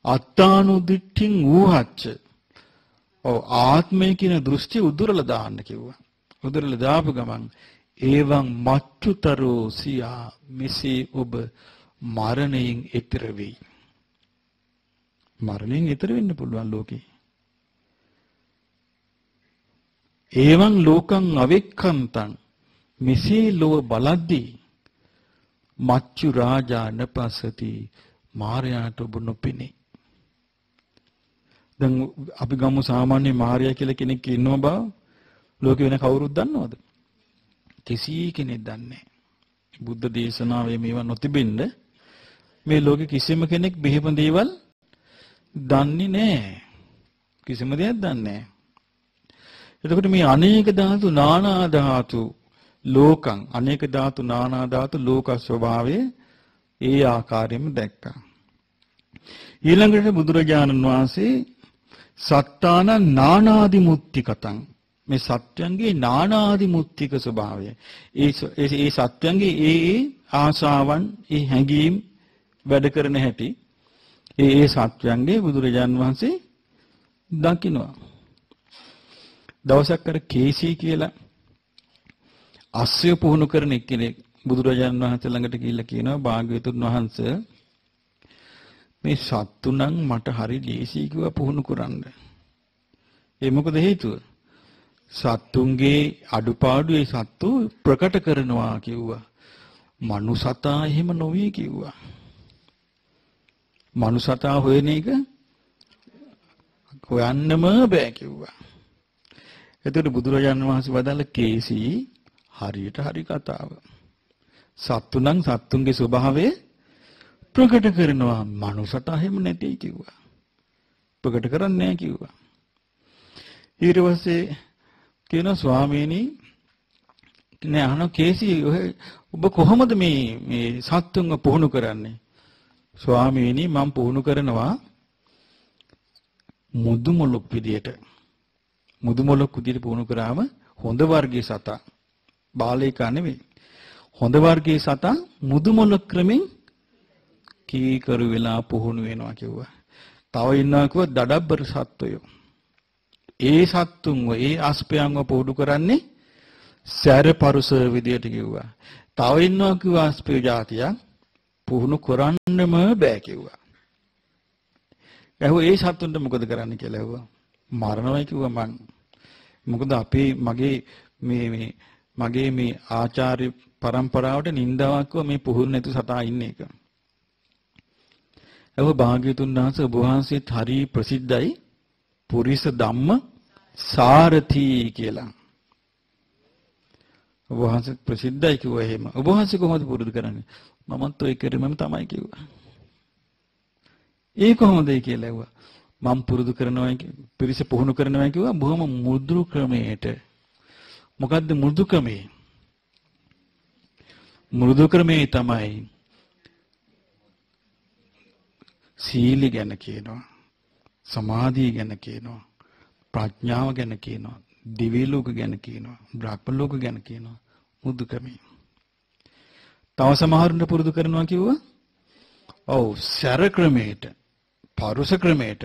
අත්තානු දිට්ඨින් ඌහච්ච. ඔව් ආත්මය කියන දෘෂ්ටි උදුරලා දාන්න කිව්වා. උදුරලා දාපු ගමන් එවං මච්චුතරෝ සියා මෙසේ ඔබ මරණයෙන් ඈතර වෙයි. මරණයෙන් ඈතර වෙන්න පුළුවන් ලෝකේ. එවං ලෝකං අවෙක්ඛන්තං මෙසේ ලෝව බලද්දී මච්චු රාජා නපසති මාරයාට ඔබ නොපෙනේ. දැන් අපි ගමු සාමාන්‍ය මාරයා කියලා කෙනෙක් ඉන්නවා බා ලෝකේ වෙන කවුරුත් දන්නවද? කිසි කෙනෙක් දන්නේ නැහැ. බුද්ධ දේශනාවේ මේවා නොතිබෙන්න මේ ලෝකේ කිසිම කෙනෙක් මෙහෙම දේවල් දන්නේ නැහැ. කිසිම දෙයක් දන්නේ නැහැ. එතකොට මේ අනේක ධාතු නානා ධාතු ලෝකං අනේක ධාතු නානා ධාතු ලෝක ස්වභාවයේ ඒ ආකාරයෙන්ම දැක්කා. ඊළඟට බුදුරජාණන් වහන්සේ සත්තාන නානාදි මුත්තිකතං මේ සත්‍යංගේ නානාදි මුත්තික ස්වභාවය ඒ සත්‍යංගේ ඒ ආශාවන් ඒ හැඟීම් වැඩ කරන හැටි ඒ සත්‍යංගේ බුදුරජාණන් වහන්සේ දකින්නවා. දවසක් අර කේසී කියලා අස්සය පුහුණු කරන එක්කෙනෙක් බුදුරජාණන් වහන්සේ ළඟට ගිහිල්ලා කියනවා භාග්‍යවතුන් වහන්සේ මේ සත්තු නම් මට හරි ලේසි කිව්වා පුහුණු කරන්න. ඒ මොකද හේතුව? සත්තුන්ගේ අඩුපාඩු ඒ සත්තු ප්‍රකට කරනවා කිව්වා. මනුසතා එහෙම නොවේ කිව්වා. මනුසතා හොයන එක හොයන්නම බෑ කිව්වා. එතකොට බුදුරජාණන් වහන්සේ වදාළ කේසී හරියට හරි කතාව. සත්තු නම් සත්තුන්ගේ ස්වභාවය ප්‍රකට කරනවා. මනුසතා එහෙම නැtei කිව්වා. ප්‍රකට කරන්නේ නැහැ කිව්වා. ඊට පස්සේ කියන ස්වාමීනි නෑ අහන කේසී ඔබ කොහොමද මේ සත්තුන්ව පුහුණු කරන්නේ? ස්වාමීනි මම පුහුණු කරනවා මුදුමලොක් විදියට. මුදුමලොක් විදියට පුහුණු කරාම හොඳ වර්ගයේ සතා බාලේකා නෙවෙයි. හොඳ වර්ගයේ සතා මුදුමලොක් ක්‍රමෙන් කීකරු වෙලා පුහුණු වෙනවා කිව්වා. තව ඉන්නවා කිව්වා දඩබ්බර සත්වයෝ. ඒ සත්තුන්ව ඒ අස්පයන්ව පුහුණු කරන්නේ සැරපරුස විදියට කිව්වා. තව ඉන්නවා කිව්වා අස්පය జాතියක් පුහුණු කරන්නම බෑ කිව්වා. ඒ සතුන්ට මොකද කරන්න කියලා ඇහුවා. මරණවයි කිව්වා මං. මොකද මගේ මේ ආචාර්ය පරම්පරාවට නින්දාවක් මේ පුහුණු නැතු සතා ඉන්න එක. ඒ භාග්‍යතුන් වහන්සේ ඔබ වහන්සේත් හරි ප්‍රසිද්ධයි පුරිස ධම්ම සාරථි කියලා. ඔබ වහන්සේ ප්‍රසිද්ධයි කිව්වා එහෙම. ඔබ වහන්සේ කොහොමද පුරුදු කරන්නේ? මමත් ඔය කරෙමම තමයි කිව්වා. ඒ කොහොමද කියලා ඇහුවා. මම පුරුදු කරනවා පිරිස පුහුණු කරනවා කිව්වා බොහොම මුදු ක්‍රමයට. මොකද්ද මෘදු ක්‍රමේ? මෘදු ක්‍රමේ තමයි සීල ගැන කියනවා, සමාධිය ගැන කියනවා, ප්‍රඥාව ගැන කියනවා, දිව්‍ය ලෝක ගැන කියනවා, බ්‍රහ්ම ලෝක ගැන කියනවා. මෘදු ක්‍රමේ. තව සමහරුන්ට පුරුදු කරනවා කිව්වා. ඔව් සැර ක්‍රමයට, පරුස ක්‍රමයට.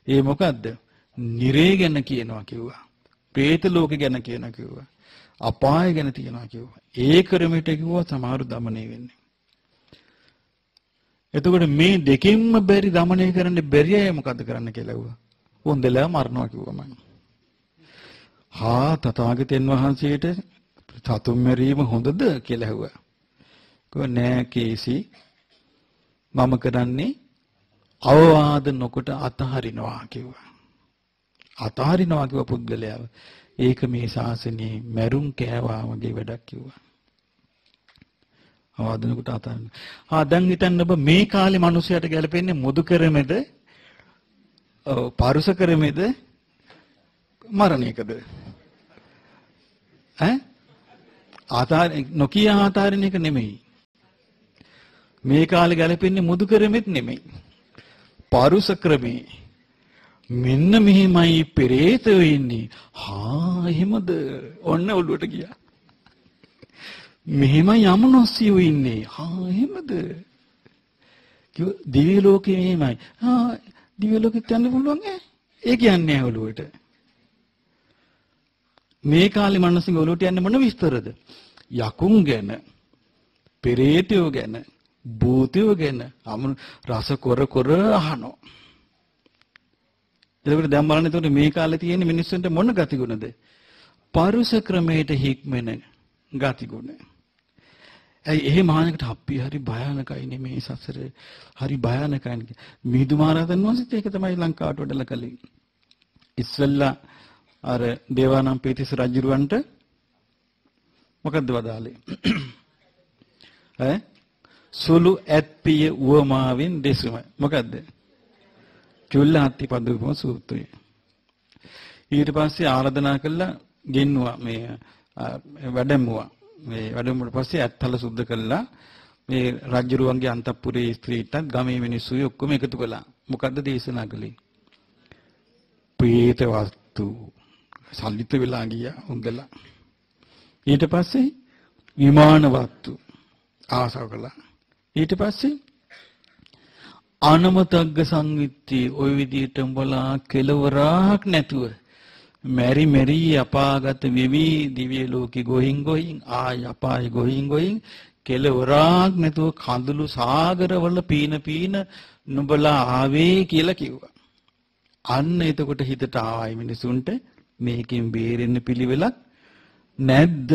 ඒ මොකද්ද? නිරේ ගැන කියනවා කිව්වා. പ്രേත ලෝක ගැන කියනවා කිව්වා. අපාය ගැන තියනවා කිව්වා. ඒ ක්‍රමයට කිව්වා සමහරු দমনය වෙන්නේ. එතකොට මේ දෙකෙන්ම බැරි দমনය කරන්න බැරි අය මොකද්ද කරන්න කියලා ඇහුවා. උන්දලා මරනවා කිව්වා මම. තථාගතයන් වහන්සේට සතුන් මරීම හොඳද කියලා ඇහුවා. කිව්වා නෑ කේසි මම කරන්නේ අවවාද නොකොට අතහරිනවා කිව්වා. අතහරිනවා කිව්ව පුද්ගලයාව. ඒක මේ ශාසනයේ මරුන් කෑවා වගේ වැඩක් කිව්වා. අවවාදනකට අතහරින. දැන් හිතන්න ඔබ මේ කාලේ මිනිස්සුන්ට ගැලපෙන්නේ මුදු කරමෙද? පරුස කරමෙද? මරණයකද? නොකිය ආතාරින එක නෙමෙයි. මේ කාලේ ගැලපෙන්නේ මුදු කරමෙත් නෙමෙයි. පරුස ක්‍රමේ. මෙන්න මෙහිමයි පෙරේතයෝ ඉන්නේ. එහෙමද? ඔන්න ඔළුවට ගියා. මෙහිමයි යමනොස්සියෝ ඉන්නේ. එහෙමද? දිව්‍ය ලෝකේ මෙහිමයි. දිව්‍ය ලෝකෙත් යන්න පුළුවන් ඈ. ඒ කියන්නේ ඔළුවට. මේ කාලේ මිනිස්සුන්ගේ ඔළුවට යන්නේ මොන විස්තරද? යකුන් ගැන, පෙරේතයෝ ගැන, භූතයෝ ගැන රස කොර අහනවා. එතකොට දැන් බලන්න එතකොට මේ කාලේ තියෙන මිනිස්සුන්ට මොන ගතිගුණද? පරුස ක්‍රමයට හික්මෙන ගතිගුණ. එහෙම ආනකට අපි හරි භයානකයි මේ සසර. හරි භයානකයි. මිහිඳු මහරහතන් වහන්සේත් ඒක තමයි ලංකාවට වඩලා කළේ. ඉස්සෙල්ලා අර දේවානම්පියතිස්ස රජුරවන්ට මොකද්ද වදාලේ? සුළු ඇත්පිය උවමාවෙන් දෙසුම. මොකද්ද? චුල්ලහත්ති පදුපම සූත්‍රය. ඊට පස්සේ ආරාධනා කළා ගෙන්නුවා මේ වැඩමුවා. මේ වැඩමුවට පස්සේ ඇත්තල සුද්ධ කළා. මේ රජුරුවන්ගේ අන්තපුරේ ස්ත්‍රීටත් ගමේ මිනිස්සුයි ඔක්කොම එකතු කළා. මොකද්ද දේශනා කළේ? ප්‍රේත වස්තු සල්ලිත වෙලා ගියා උන්දලා. ඊට පස්සේ විමාන වස්තු ආසව කළා. ඊට පස්සේ අනමතග්ග සංවිත්ති ওই විදිහට උඹලා කෙලවරක් නැතුව මෙරි අපාගත වෙවි දිව්‍ය ලෝකෙ ගොහින් ආය අපාය ගොහින් කෙලවරක් නැතුව කඳුළු සාගරවල පීන නුඹලා ආවේ කියලා කිව්වා. අන්න එතකොට හිතට ආවයි මිනිසුන්ට මේකෙන් බේරෙන්න පිළිවෙලක් නැද්ද?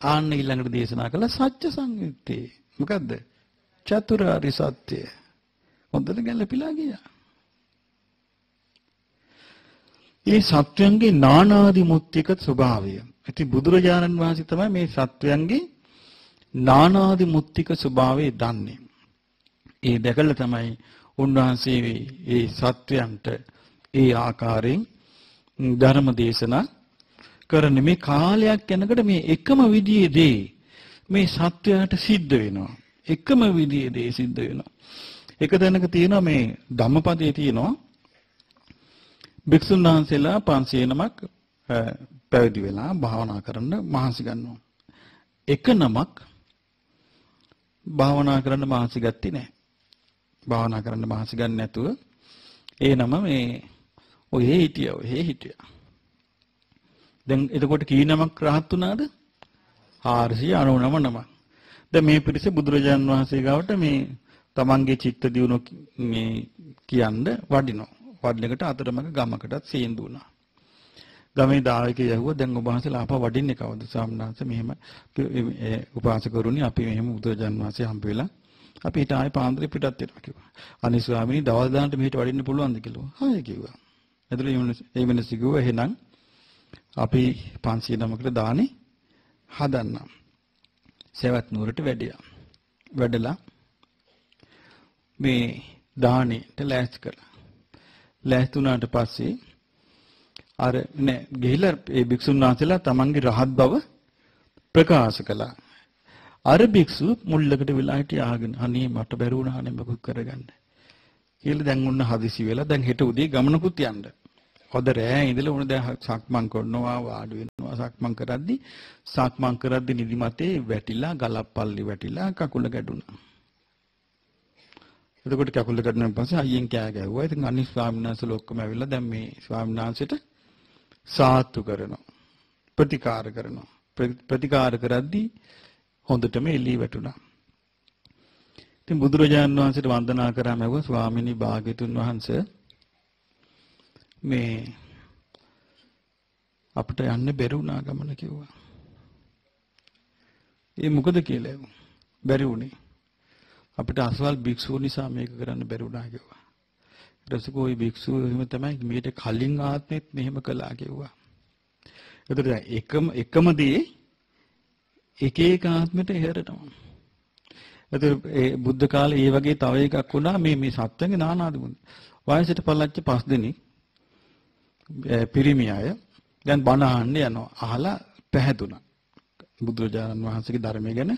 ආන්න ඊළඟට දේශනා කළ සත්‍ය සංයුත්තේ. මොකද්ද? චතුරාර්ය සත්‍ය. හොඳට ගැලපිලා ගියා. මේ සත්‍යයන්ගේ නානාදි මුත්‍තික ස්වභාවය. ඉතින් බුදුරජාණන් වහන්සේ තමයි මේ සත්‍යයන්ගේ නානාදි මුත්‍තික ස්වභාවය දන්නේ. ඒ දැකලා තමයි උන්වහන්සේ මේ සත්‍යයන්ට ඒ ආකාරයෙන් ධර්ම දේශනා කරන්නේ. මේ කාලයක් යනකොට මේ එකම විදිහේ දේ මේ සත්‍යයට සිද්ධ වෙනවා. එකම විදිහේ දේ සිද්ධ වෙනවා. එක තැනක තියෙනවා මේ ධම්මපදයේ තියෙනවා භික්ෂුන් වහන්සේලා 500 නමක් පැවිදි වෙලා භාවනා කරන්න මහන්සි ගන්නවා. එක නමක් භාවනා කරන්න මහන්සි ගත්තේ නැහැ. භාවනා කරන්න මහන්සි ගන්න නැතුව ඒ නම මේ ඔහේ හිටියා. දැන් එතකොට කී නමක් රහත් වුණාද? 499 නමක්. දැන් මේ පිරිස බුදුරජාන් වහන්සේ ගාවට මේ තමන්ගේ චිත්ත දියුණු මේ කියන්න වඩිනවා. වඩලකට අතරමඟ ගමකටත් සීන්දු වුණා. ගමේ දායකයෙක් යහුවා දැන් ඔබ වහන්සේලා ආපහු වඩින්නේ කවුද? ස්වාමීන් වහන්සේ මෙහෙම උපාසකවරුනි අපි මෙහෙම බුදුරජාන් වහන්සේ හම්බ වෙලා අපි ඊට ආයේ පාන්දරේ පිටත් වෙනවා කිව්වා. අනේ ස්වාමීනි දවල් දාන්නට මෙහෙට වඩින්න පුළුවන්ද කියලා. හායි කිව්වා. එතකොට ඒ මිනිස්සු කිව්වා එහෙනම් අපි 500 නමකට දානේ හදන්නම්. සේවත් නුවරට වැඩියා. වැඩලා මේ දානෙට ලෑස්ති කළා. ලෑස්ති වුණාට පස්සේ අර නෑ ගිහිල්ලා ඒ භික්ෂුන් වහන්සේලා තමන්ගේ රහත් බව ප්‍රකාශ කළා. අර භික්ෂු මුල්ලකට වෙලා හිටිය ආගෙන අනේ මට බැරි වුණානේ මොකක් කරගන්න. කියලා දැන් උන්න හදිසි වෙලා දැන් හෙට උදේ ගමනකුත් යන්න. හොද රෑ ඉඳලා උන දැන් සක්මන් කරනවා වාඩි වෙනවා සක්මන් කරද්දි නිදිමතේ වැටිලා ගලප්පල්ලි වැටිලා කකුල ගැටුණා. එතකොට කකුල ගැටුණාන් පස්සේ අයියෙන් කෑ ගැහුවා. ඉතින් අනිත් ස්වාමීන් වහන්සේලා ඔක්කොම ඇවිල්ලා දැන් මේ ස්වාමීන් වහන්සේට සාත්තු කරනවා. ප්‍රතිකාර කරද්දී හොඳටම එළි වැටුණා. ඉතින් බුදුරජාණන් වහන්සේට වන්දනා කරාම ඇහුවා ස්වාමීනි භාග්‍යතුන් වහන්සේ මේ අපිට යන්න බැරි වුණා ගමන කිව්වා. ඒ මොකද කියලා ඇහුවා. බැරි වුණේ. අපිට අසවල් භික්ෂුව නිසා මේක කරන්න බැරි වුණා කිව්වා. ඊට පස්සේ કોઈ භික්ෂුව එහෙම තමයි මීට කලින් ආත්මෙත් මෙහෙම කළා කිව්වා. ඒතර එකම දේ එක එක ආත්මෙට හැරෙනවා. ඒතර ඒ බුද්ධ කාලේ ඒ වගේ තව එකක් වුණා මේ සත්‍යංගේ නානාදුමුන්. වයසට පල්ලච්ච 5 දෙනෙක් පිරිමි අය දැන් බණ අහන්න යනවා. අහලා පැහැදුනා. බුදුරජාණන් වහන්සේගේ ධර්මය ගැන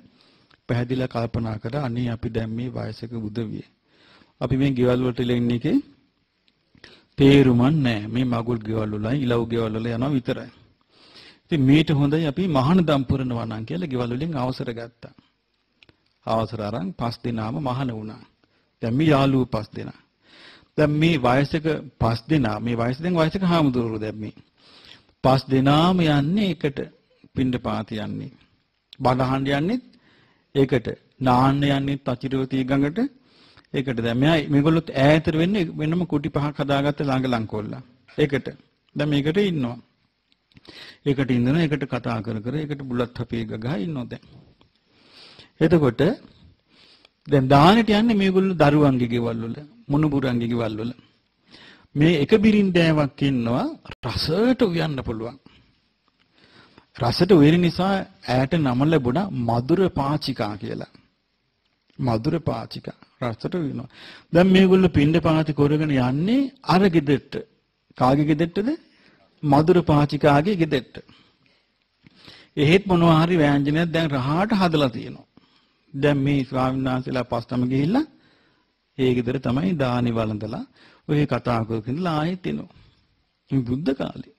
පැහැදිලා කල්පනා කරා අනේ අපි දැන් මේ වයසක බුදවිය. අපි මේ ගෙවල් වලට ඉන්නේ එකේ තේරුමක් නැහැ. මේ මගුල් ගෙවල් වලයි ඉලව් ගෙවල් වල යනවා විතරයි. ඉතින් මේට හොඳයි අපි මහානදම් පුරනවා නම් කියලා ගෙවල් වලින් අවසර ගත්තා. අවසර අරන් 5 දෙනාම මහාන වුණා. දැන් මේ යාළුවෝ 5 දෙනා. දැන් මේ වයසක 5 දෙනා මේ වයසක හාමුදුරුවෝ දැන් මේ 5 දෙනාම යන්නේ එකට පින්ඩපාත යන්නේ. බණ අහන්න යන්නේ ඒකට. නාන්න යන්නේ අචිරවතී ගඟට ඒකට. දැන් මේගොල්ලොත් ඈතට වෙන්නේ වෙනම කුටි 5ක් හදාගත්ත ළඟ ලංකොල්ලා. ඒකට. දැන් මේකට ඉන්නවා. ඒකට ඉඳලා ඒකට කතා කර ඒකට බුලත් හපේ ගගා ඉන්නවා දැන්. එතකොට දැන් දානෙට යන්නේ මේගොල්ලෝ දරුවන්ගේ ගෙවල් වල මොනුබුරන්ගේ ගෙවල් වල. මේ එක බිරින්දෑවක් ඉන්නවා රසට උයන්න පුළුවන්. රසට උයන නිසා ඈට නම ලැබුණා මధుර පාචිකා කියලා. මధుර පාචිකා රසට උයනවා. දැන් මේගොල්ලෝ පින්ඩ පාති කරගෙන යන්නේ අර ගෙදරට. කාගේ ගෙදරටද? මధుර පාචිකාගේ ගෙදරට. එහෙත් මොනවා හරි ව්‍යංජනයක් දැන් රහාට හදලා තියෙනවා. දැන් මේ ස්වාමීන් වහන්සේලා පස්තම ගිහිල්ලා ඒ ගෙදර තමයි දානි වළඳලා ඔය කතා කරගෙන ආයෙත් එනවා. මේ බුද්ධ කාලේ.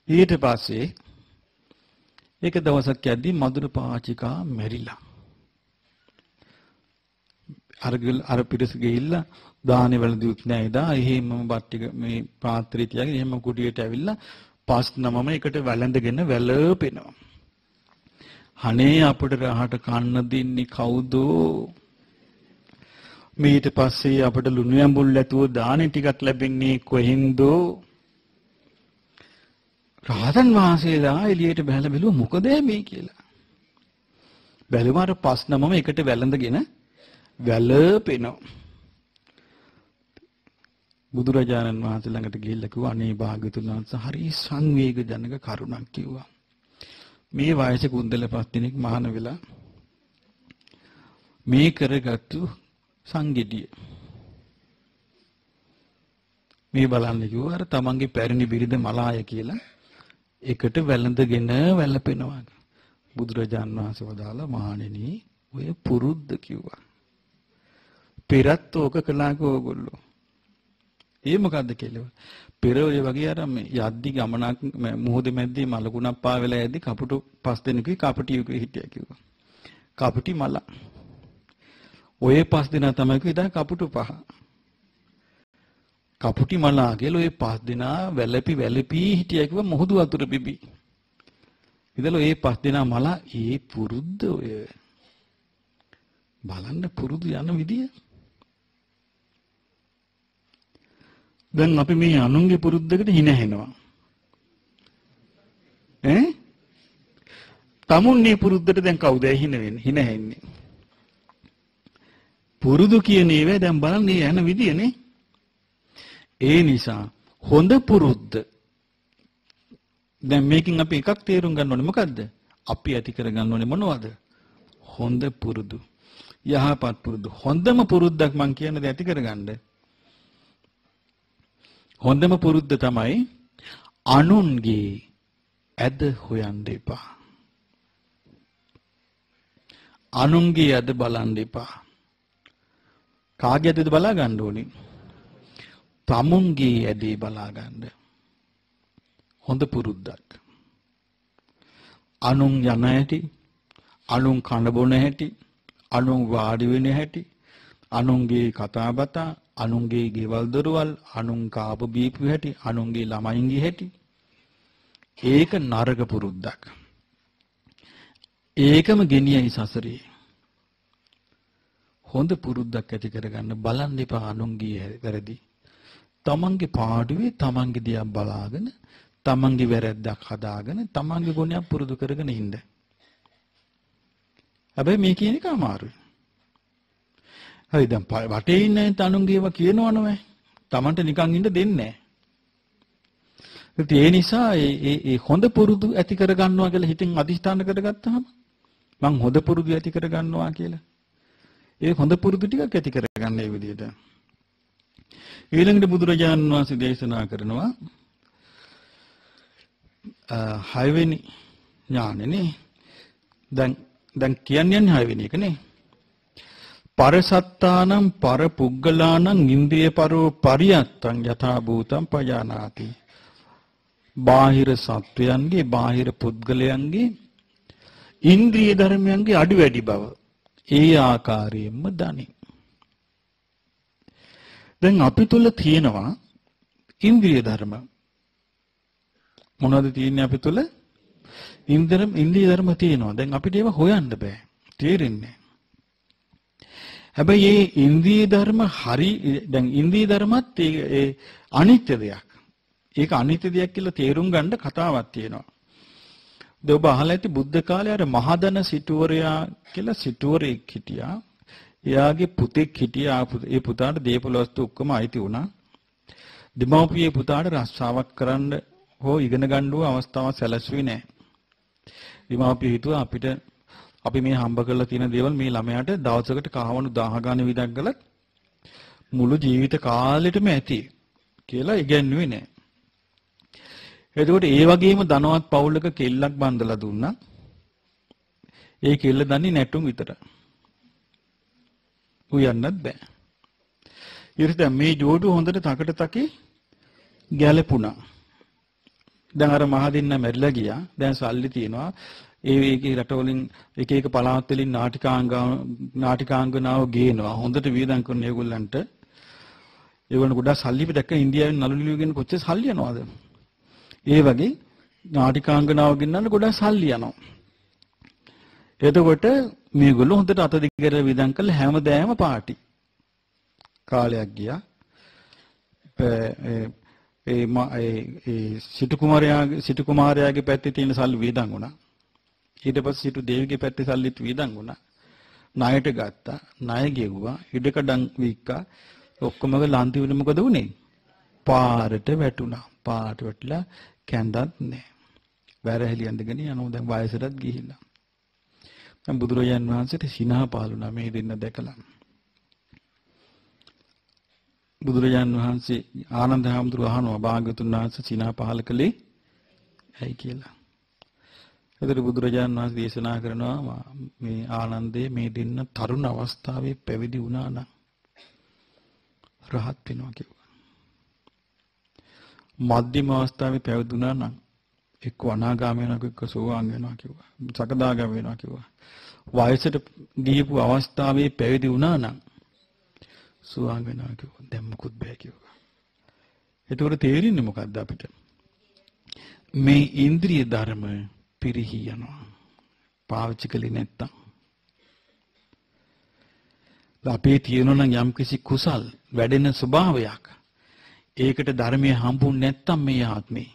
ඊට පස්සේ එක දවසක් යද්දී මధుර පාචිකා මැරිලා. අර පිරිස ගිහිල්ලා දානි වළඳුත් නැහැ දා එහෙම බත් ටික මේ පාත්‍රය තියාගෙන එහෙම කුටියට ඇවිල්ලා පස් නමම එකට වැළඳගෙන වැළපෙනවා. අනේ අපිට රහට කන්න දෙන්නේ කවුද? ඊට පස්සේ අපිට ලුණු ඇඹුල් ඇතුව දානි ටිකක් ලැබෙන්නේ කොහෙන්ද? රහතන් වහන්සේලා එළියට බහලා බැලුවා මොකද මේ කියලා. බැලුවාට පස් නමම එකට වැළඳගෙන වැළපෙනවා. බුදුරජාණන් වහන්සේ ළඟට ගිහිල්ලා කිව්වා අනේ භාග්‍යතුන් වහන්සේ හරි සංවේගජනක කරුණක් කිව්වා. මේ වයසේ කුන්දල 5 දිනක් මහාන වෙලා මේ කරගත්තු සංගිඩිය මේ බලන්න කිව්වා අර තමන්ගේ පැරණි බිරිඳ මලාය කියලා එකට වැළඳගෙන වැළපෙනවා. බුදුරජාණන් වහන්සේ වදාලා මහණෙනි ඔය පුරුද්ද කිව්වා. පෙරත් ඕක කළාක ඕගොල්ලෝ. ඒ මොකද්ද කියලා. පෙර ඔය වගේ අර යද්දි ගමනක් මොහොතේ මැද්දේ මලකුණක් පාවෙලා යද්දි කපුටු 5 දෙනෙකුයි කපටියෙකුයි හිටියා කිව්වා. කපටි මල. ඔය 5 දෙනා තමයි කිව්වා කපුටු 5. කපුටි මලා කියලා ඔය 5 දෙනා වැළපි හිටියා කිව්වා මොහොදු වතුර බිබි. ඉතල ඒ 5 දෙනා මල ඒ පුරුද්ද ඔය බලන්න පුරුදු යන විදිය. දැන් අපි මේ අනුන්ගේ පුරුද්දකට හිනහෙනවා. තමුන්ගේ පුරුද්දට දැන් කවුද හින වෙන්නේ? හිනහෙන්නේ. පුරුදු කියන ඒවා දැන් බලන්න යන විදියනේ. ඒ නිසා හොඳ පුරුද්ද. දැන් මේකෙන් අපි එකක් තේරුම් ගන්න ඕනේ මොකද්ද? අපි ඇති කර ගන්න ඕනේ මොනවද? හොඳ පුරුදු. යහපත් පුරුදු. හොඳම පුරුද්දක් මං කියන්නේ ඇති කරගන්න. හොඳම පුරුද්ද තමයි අනුන්ගේ ඇද හොයන්න එපා. අනුන්ගේ ඇද බලන්න එපා. කාගේ ඇදද බලා ගන්න ඕනේ? තමුන්ගේ ඇදේ බලා ගන්න. හොඳ පුරුද්දක්. අනුන් යන හැටි, අනුන් කන බොන හැටි, අනුන් වාඩි වෙන හැටි, අනුන්ගේ කතා බතා, අනුන්ගේ ගෙවල් දොරවල්, අනුන් කාප බීපු හැටි, අනුන්ගේ ළමයින්ගේ හැටි. ඒක නරක පුරුද්දක්. ඒකම ගෙනියයි සසරේ. හොඳ පුරුද්දක් ඇති කරගන්න බලන්න එපා අනුන්ගේ වැරදි. තමන්ගේ පාඩුවේ තමන්ගේ දිහා බලාගෙන, තමන්ගේ වැරද්දක් හදාගෙන, තමන්ගේ ගුණයක් පුරුදු කරගෙන ඉන්න. හැබැයි මේ කියන එක අමාරුයි. හරි දැන් වටේ ඉන්න අනුන්ගේ ඒවා කියනවනේ. තමන්ට නිකන් ඉන්න දෙන්නේ නැහැ. ඒ නිසා ඒ හොඳ පුරුදු ඇති කර ගන්නවා කියලා හිතින් අදිෂ්ඨාන කරගත්තාම මං හොඳ පුරුදු ඇති කර ගන්නවා කියලා. ඒ හොඳ පුරුදු ටිකක් ඇති කරගන්න ඒ විදිහට. ඊළඟට බුදුරජාණන් වහන්සේ දේශනා කරනවා 6 වෙනි ඥානෙනේ. දැන් කියන්නේ 6 වෙනි එකනේ. පරසත්තානම් පරපුග්ගලානම් ඉන්ද්‍රිය පරෝ පරියත්තං යථා භූතං පජානාති. බාහිර සත්වයන්ගේ බාහිර පුද්ගලයන්ගේ ඉන්ද්‍රිය ධර්මයන්ගේ අඩු වැඩි බව ඒ ආකාරයෙන්ම දනි. දැන් අපි තුල තියෙනවා ඉන්ද්‍රිය ධර්ම. මොනවද තියෙන්නේ අපි තුල? ඉන්ද්‍රිය ධර්ම තියෙනවා. දැන් අපිට ඒවා හොයන්න බෑ. තේරෙන්නේ. හැබැයි මේ ඉන්ද්‍රිය ධර්ම හරි දැන් ඉන්ද්‍රිය ධර්මත් ඒ අනිත්‍ය දෙයක්. ඒක අනිත්‍ය දෙයක් කියලා තේරුම් ගන්න කතාවක් තියෙනවා. ඔබ අහලා ඇති බුද්ධ කාලේ අර මහදන සිටුවරයා කියලා සිටුවරෙක් හිටියා. එයාගේ පුතෙක් හිටියා. ඒ පුතාට දේපොළ වස්තු ඔක්කොම අයිති වුණා. දෙමව්පියේ පුතාට රස්සාවක් කරන්න හෝ ඉගෙන ගන්න අවස්ථාවක් සැලසුවේ නැහැ. දෙමව්පිය හිතුවා අපි මේ හම්බ කරලා තියෙන දේවල් මේ ළමයාට දවසකට කහවණු 1000 ගාන විතර ගලත් මුළු ජීවිත කාලෙටම ඇති කියලා ඉගැන්වුවේ නැහැ. එතකොට ඒ වගේම ධනවත් පවුලක කෙල්ලක් බඳලා දුන්නා. ඒ කෙල්ල දන්නේ නැටුම් විතර. උයන්නත් බෑ. ඊට මේ ජෝඩුව හොඳට තකට තකේ ගැලපුණා. දැන් අර මහදින්න මැරිලා ගියා. දැන් සල්ලි තියනවා. ඒකේ රටවලින් එක එක පළාත් වලින් නාටිකාංගනාව ගේනවා. හොඳට වියදම් කරන ඒගොල්ලන්ට. ඒගොල්ලන් ගොඩක් සල්ලි පිටක ඉන්දියාවෙන් නළුනිලු ගෙන කොච්චර සල්ලි යනවද? ඒ වගේ නාටිකාංගනාව ගෙන්නන්න ගොඩක් සල්ලි යනවා. එතකොට මේගොල්ලෝ හොඳට අත දිගට වියදම් කරලා හැමදාම පාටි. කාලයක් ගියා. සිටු කුමාරයාගේ පැත්තේ තියෙන සල්ලි වියදම් වුණා. ඊට පස්සේ සිටු දේවිගේ පැත්තේ සල්ලිත් වියදම් වුණා. ණයට ගත්තා. ණය ගෙවුවා. ඉඩකඩම් වික්කා. ඔක්කොම ලන්තිවෙන්න මොකද වුනේ? පාරට වැටුණා. පාට වැටලා කැඳත් නැහැ. වැරහැලි ඇඳගෙන යනවා දැන් වයසටත් ගිහිල්ලා. දැන් බුදුරජාන් වහන්සේට සිනහ පාලුණා මේ දෙන්න දැකලා. බුදුරජාන් වහන්සේ ආනන්ද හැමතුරු අහනවා භාග්‍යතුන් වහන්සේ සිනහ පහල කළේ ඇයි කියලා. එතකොට බුදුරජාන් වහන්සේ දේශනා කරනවා මේ ආනන්දේ මේ දෙන්න තරුණ අවස්ථාවේ පැවිදි වුණා නම් රහත් වෙනවා කිව්වා. මධ්‍යම අවස්ථාවේ පැවිදි වුණා නම් එක්ක අනාගාමී වෙනවා එක්ක සෝවාන් වෙනවා කිව්වා. සකදාගාමී වෙනවා කිව්වා. වයසට ගියපු අවස්ථාවේ පැවිදි වුණා නම් සෝවාන් වෙනවා කිව්වා. දැන් මොකුත් බෑ කිව්වා. එතකොට තේරෙන්නේ මොකද්ද අපිට? මේ ඉන්ද්‍රිය ධර්ම පිරිහි යනවා. පාවිච්චි කළේ නැත්තම්. අපේ තියෙනවා නම් යම්කිසි කුසල් වැඩෙන ස්වභාවයක්. ඒකට ධර්මයේ හම්බුනේ නැත්තම් මේ ආත්මේ.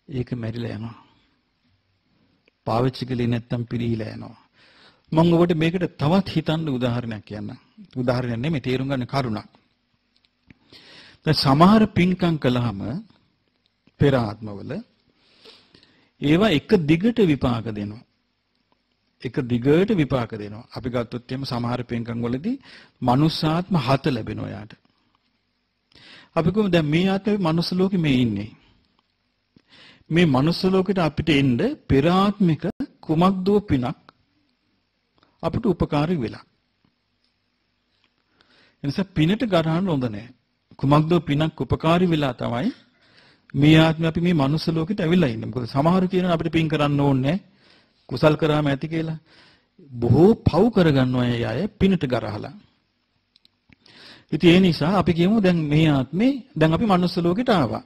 ඒක මැරිලා යනවා. පාවිච්චි කළේ නැත්තම් පිරිහිලා යනවා. මම ඔබට මේකට තවත් හිතන්න උදාහරණයක් කියන්නම්. උදාහරණයක් නෙමෙයි තේරුම් ගන්න කරුණක්. දැන් සමහර පින්කම් කළාම පෙර ආත්මවල ඒවා එක දිගට විපාක දෙනවා. එක දිගට විපාක දෙනවා. අපි ගත්තොත් එහෙම සමහර පින්කම් වලදී මනුස්සාත්ම 7 ලැබෙනවා යාට. අපි කොහොමද දැන් මේ ආත්මේ මනුස්ස ලෝකෙ මේ ඉන්නේ. මේ මනුස්ස ලෝකෙට අපිට එන්න පෙර ආත්මික කුමක්දෝ පිනක් අපිට උපකාරී වෙලා. එනිසා පිනට ගරහන්න හොඳ නැහැ. කුමක්දෝ පිනක් උපකාරී වෙලා තමයි මේ ආත්මේ අපි මේ මනුස්ස ලෝකෙට ඇවිල්ලා ඉන්නේ. මොකද සමහරු කියනවා අපිට පින් කරන්න ඕනේ නැහැ. කුසල් කරාම ඇති කියලා. බොහෝ පව් කරගන්නවා අය පිනට ගරහලා. ඉතින් ඒ නිසා අපි කියමු දැන් මේ ආත්මේ දැන් අපි මනුස්ස ලෝකෙට ආවා.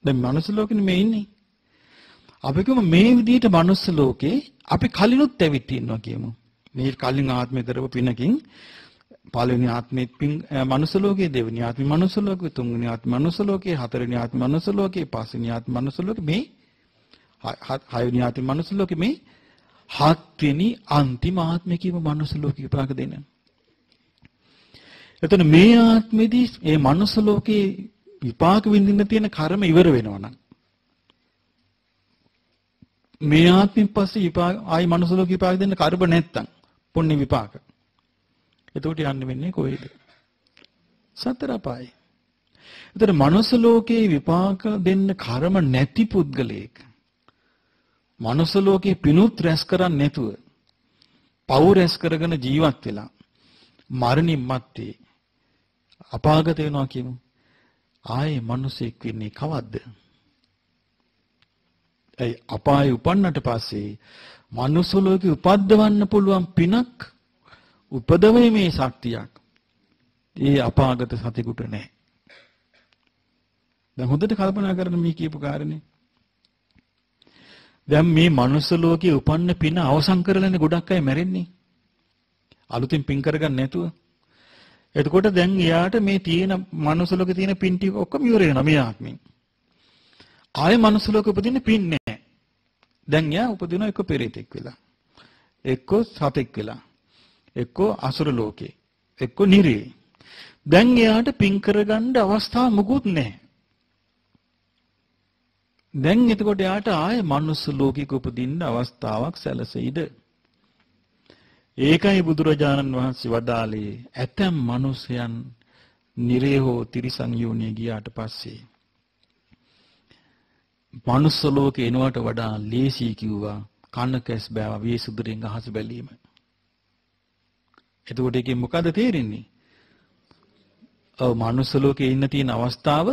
දැන් මනුස්ස ලෝකෙනේ මේ ඉන්නේ. අපි කියමු මේ විදිහට මනුස්ස ලෝකේ අපි කලිනුත් ඇවිත් ඉන්නවා කියමු. මේ කලින් ආත්මේ කරපු පිනකින් පළවෙනි ආත්මෙත් පින් මනුස්ස ලෝකේ, දෙවෙනි ආත්මෙ මනුස්ස ලෝකේ, තුන්වෙනි ආත්මෙ මනුස්ස ලෝකේ, හතරවෙනි ආත්මෙ මනුස්ස ලෝකේ, පස්වෙනි ආත්මෙ මනුස්ස ලෝකේ, මේ හයවෙනි ආත්මෙ මනුස්ස ලෝකේ, මේ හත්වෙනි අන්තිම ආත්මෙ කියව මනුස්ස ලෝකේ විපාක දෙන්න. එතන මේ ආත්මෙදී මේ මනුස්ස ලෝකේ විපාක විඳින්න තියෙන කර්ම ඉවර වෙනවා නම් මේ ආත්මෙන් පස්සේ විපාක ආයි මනුස්ස ලෝකේ විපාක දෙන්න කර්ම නැත්තම් පුණ්‍ය විපාක. එතකොට යන්න වෙන්නේ කොහෙද? සතර අපායේ. එතකොට මනුස්ස ලෝකේ විපාක දෙන්න කර්ම නැති පුද්ගලයෙක් මනුස්ස ලෝකේ පිනුත් රැස් කරන්නේ නැතුව පව් රැස් කරගෙන ජීවත් වෙලා මරණින් මත්තේ අපාගත වෙනවා කියමු. ආයේ මිනිසෙක් වෙන්නේ කවද්ද? ඒ අපායේ උපන්නට පස්සේ මනුස්ස ලෝකේ උපද්දවන්න පුළුවන් පිනක් උපදවීමේ ශක්තියක් ඒ අපාගත සතෙකුට නැහැ. දැන් හොඳට කල්පනා කරන්න මේ කියපු කාරණේ. දැන් මේ මනුස්ස ලෝකයේ උපන්න පින අවසන් කරලානේ ගොඩක් අය මැරෙන්නේ. අලුතින් පින් කරගන්න නැතුව. එතකොට දැන් එයාට මේ තියෙන මනුස්ස ලෝකේ තියෙන පින් ටික ඔක්කොම ඉවර වෙනවා මේ ආත්මෙන්. ආයේ මනුස්ස ලෝකෙ උපදින්න පින් නැහැ. දැන් එයා උපදින එක පෙරේතෙක් වෙලා. එක්ක සතෙක් වෙලා. එක්ක අසුර ලෝකේ. එක්ක නිරේ. දැන් එයාට පින් කරගන්න අවස්ථාව මුකුත් නැහැ. දැන් එතකොට යාට ආයේ මනුස්ස ලෝකෙක උපදින්න අවස්ථාවක් සැලසෙයිද? ඒකයි බුදුරජාණන් වහන්සේ වදාළේ ඇතැම් මිනිසයන් නිරේ හෝ තිරිසන් යෝනිය ගියාට පස්සේ මනුස්ස ලෝකේ එනවට වඩා ලේසි කිව්වා කන කැස් බෑව වේසුදුරෙන් අහස බැලීම. එතකොට ඒකෙන් මොකද තේරෙන්නේ? ඔව් මනුස්ස ලෝකේ ඉන්න තියෙන අවස්ථාව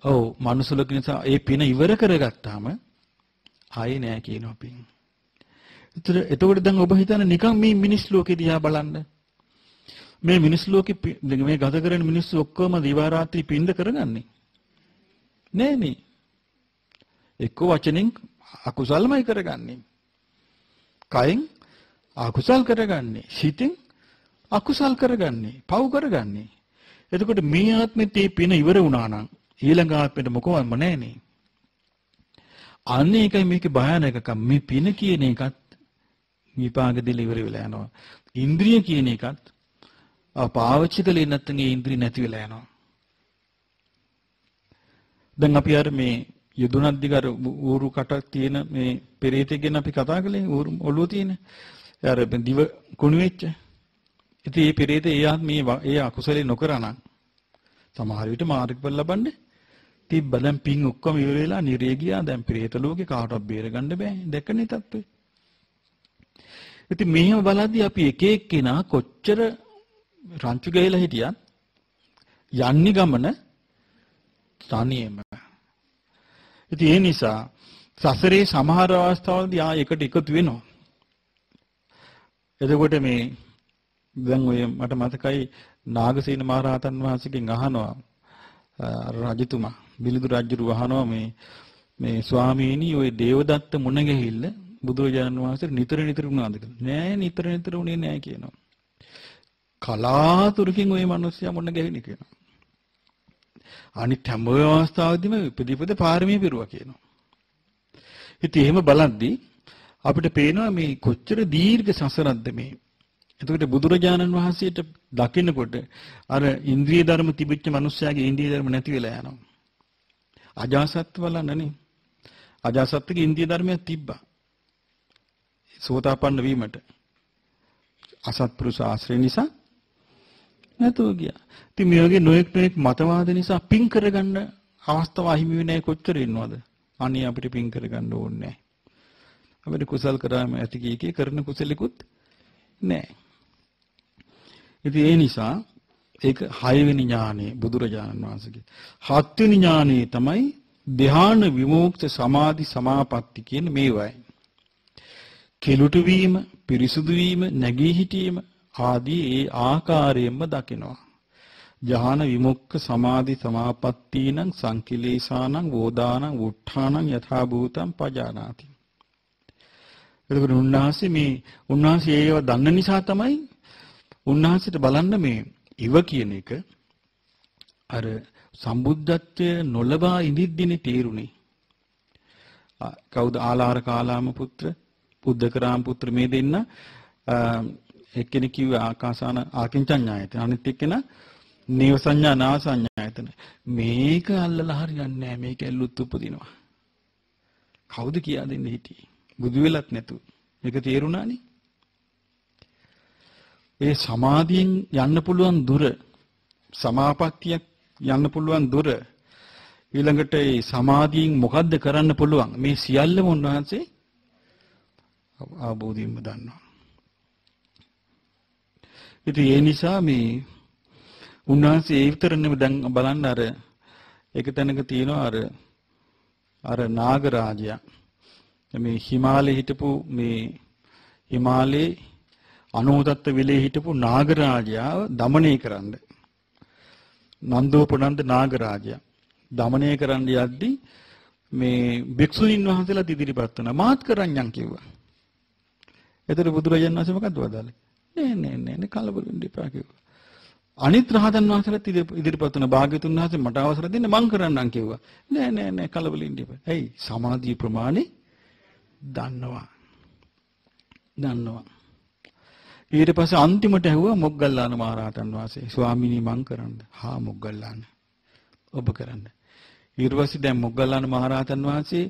ඔව් මනුස්ස ලෝකේ නිසා ඒ පින ඉවර කරගත්තාම ආයේ නෑ කියනවා පින්. එතකොට දැන් ඔබ හිතන නිකන් මේ මිනිස් ලෝකේ දිහා බලන්න. මේ මිනිස් ලෝකේ මේ ගත කරන මිනිස්සු ඔක්කොම දිවා රාත්‍රී පින්ද කරගන්නේ නෑනේ. එක්ක වචනෙන් අකුසල්මයි කරගන්නේ. කයෙන් අකුසල් කරගන්නේ. සිතෙන් අකුසල් කරගන්නේ. පව් කරගන්නේ. එතකොට මේ ආත්මෙත් මේ පින ඉවර වුණා නම් ඊළඟ ආත්මෙට මොකවත්ම නැහනේ. අන්න ඒකයි මේකේ භයානකකම. මේ පින කියන එකත් විපාක දෙල ඉවර වෙලා යනවා. ඉන්ද්‍රිය කියන එකත් පාවිච්චි කළේ නැත්නම් ඒ ඉන්ද්‍රිය නැති වෙලා යනවා. දැන් අපි අර මේ යදුනක් දිග ඌරු කටක් තියෙන මේ පෙරේතෙක් ගැන අපි කතා කළේ ඌරු ඔළුව තියෙන. අර දිව කුණු වෙච්ච. ඉතින් මේ පෙරේතේ ඒ අකුසලේ නොකරනම් සමහර විට මාර්ගඵල ලබන්නේ තිබ්බ. දැන් පින් ඔක්කොම ඉවර වෙලා නිරේ ගියා. දැන් ප්‍රේත ලෝකේ කාටවත් බේර ගන්න බෑ. දැක්කනේ තත්ත්වය. ඉතින් මෙහෙම බලද්දී අපි එක එක්කෙනා කොච්චර රංචු ගහලා හිටියත් යන්නේ ගමන තනියම. ඉතින් ඒ නිසා සසරේ සමහර අවස්ථාවලදී එකට එකතු වෙනවා. එතකොට මේ දැන් ඔය මට මතකයි නාගසේන මහරහතන් වහන්සේගෙන් අහනවා රජතුමා බිලිඳු රජුරු අහනවා මේ ස්වාමීනි ඔය දේවදත්ත මුණ ගැහිල්ල බුදුරජාණන් වහන්සේ නිතර නිතර වුණාද කියලා. නෑ නිතර නිතර උනේ නෑ කියනවා. කලාතුරකින් ওই මිනිස්සයා මුණ ගැහිණි කියනවා. අනිත් හැම අවස්ථාවෙදිම ඉපදිපද පාරමී පිරුවා කියනවා. ඉතින් එහෙම බලද්දී අපිට පේනවා මේ කොච්චර දීර්ඝ සසරක්ද මේ. එතකොට බුදුරජාණන් වහන්සේට දකින්නකොට අර ඉන්ද්‍රිය ධර්ම තිබිච්ච මිනිස්සයාගේ ඉන්ද්‍රිය ධර්ම නැති වෙලා යනවා. අජාසත් බලන්නනේ. අජාසත්ගේ ඉන්ද්‍රිය ධර්මයක් තිබ්බා. සෝතාපන්න වීමට. අසත්පුරුෂ ආශ්‍රය නිසා නැතුව ගියා. ඉතින් මේ වගේ නොයෙක් මතවාද නිසා පින් කරගන්න අවස්ථාව අහිමි වෙන්නේ කොච්චර ඉන්නවද? අනේ අපිට පින් කරගන්න ඕනේ නැහැ. අපිට කුසල් කරාම ඇති කීකේ කරන කුසලිකුත් නැහැ. ඉතින් ඒ නිසා ඒක 6 වෙනි ඥානෙ බුදුරජාණන් වහන්සේගේ. 7 වෙනි ඥානෙ තමයි ධ්‍යාන විමුක්ත සමාධි සමාපatti කියන මේවයි. කෙලුටු වීම, පිරිසුදු වීම, නැගී හිටීම ආදී ඒ ආකාරයෙන්ම දකිනවා. ධ්‍යාන විමුක්ත සමාධි සමාපත්තීනං සංකිලේශානං වෝදානං වුට්ඨානං යථා භූතං පජානාති. එතකොට උන්වහන්සේ ඒව දන්න නිසා තමයි උන්වහන්සේට බලන්න මේ ඉව කියන එක අර සම්බුද්ධත්වයේ නොලබා ඉඳිද්දිනේ තේරුනේ. කවුද ආලාර කාලාම පුත්‍ර, පුද්දකරාම පුත්‍ර මේ දෙන්න එක්කෙනෙක් කිව්වේ ආකාසාන ආකින්චඤ්ඤායතන. අනිත් එක්කෙනා නේව සංඥා නා සංඥායතන. මේක අල්ලලා හරියන්නේ නැහැ. මේක ඇල්ලුත් උපදිනවා. කවුද කියා දෙන්නේ හිටියේ? බුදු වෙලත් නැතුව. මේක තේරුණානේ. ඒ සමාධියෙන් යන්න පුළුවන් දුර, සමාපත්තියක් යන්න පුළුවන් දුර, ඊළඟට ඒ සමාධියෙන් මොකද්ද කරන්න පුළුවන්? මේ සියල්ලම උන්වහන්සේ ආબોධින්ම දන්නවා. ඉතින් ඒ නිසා මේ උන්වහන්සේ ඒ විතර නෙමෙයි දැන් බලන්න අර එක තැනක තියෙනවා අර නාගරාජයා මේ හිමාලයේ හිටපු මේ හිමාලයේ 97 විලේ හිටපු නාගරාජයා দমনය කරන්න නන්දෝපනන්ද නාගරාජයා দমনය කරන්න යද්දී මේ භික්ෂුණීන් වහන්සේලා ඉදිරිපත් වුණා. මාත් කරන්නම් කිව්වා. එතකොට බුදුරජාණන් වහන්සේ මොකද්ද වදාළේ? නෑ කලබල වෙන්න එපා කිව්වා. අනිත් රහතන් වහන්සේලාත් ඉදිරිපත් වුණා. භාග්‍යතුන් වහන්සේ මට අවසර දෙන්න මං කරන්නම් කිව්වා. නෑ කලබල වෙන්න එපා. ඇයි? සමාධි ප්‍රමාණය දන්නවා. ඊට පස්සේ අන්තිමට ඇහුවා මොග්ගල්ලාන මහරහතන් වහන්සේ ස්වාමීනි මං කරන්නද? හා මොග්ගල්ලාන ඔබ කරන්න. ඊට පස්සේ දැන් මොග්ගල්ලාන මහරහතන් වහන්සේ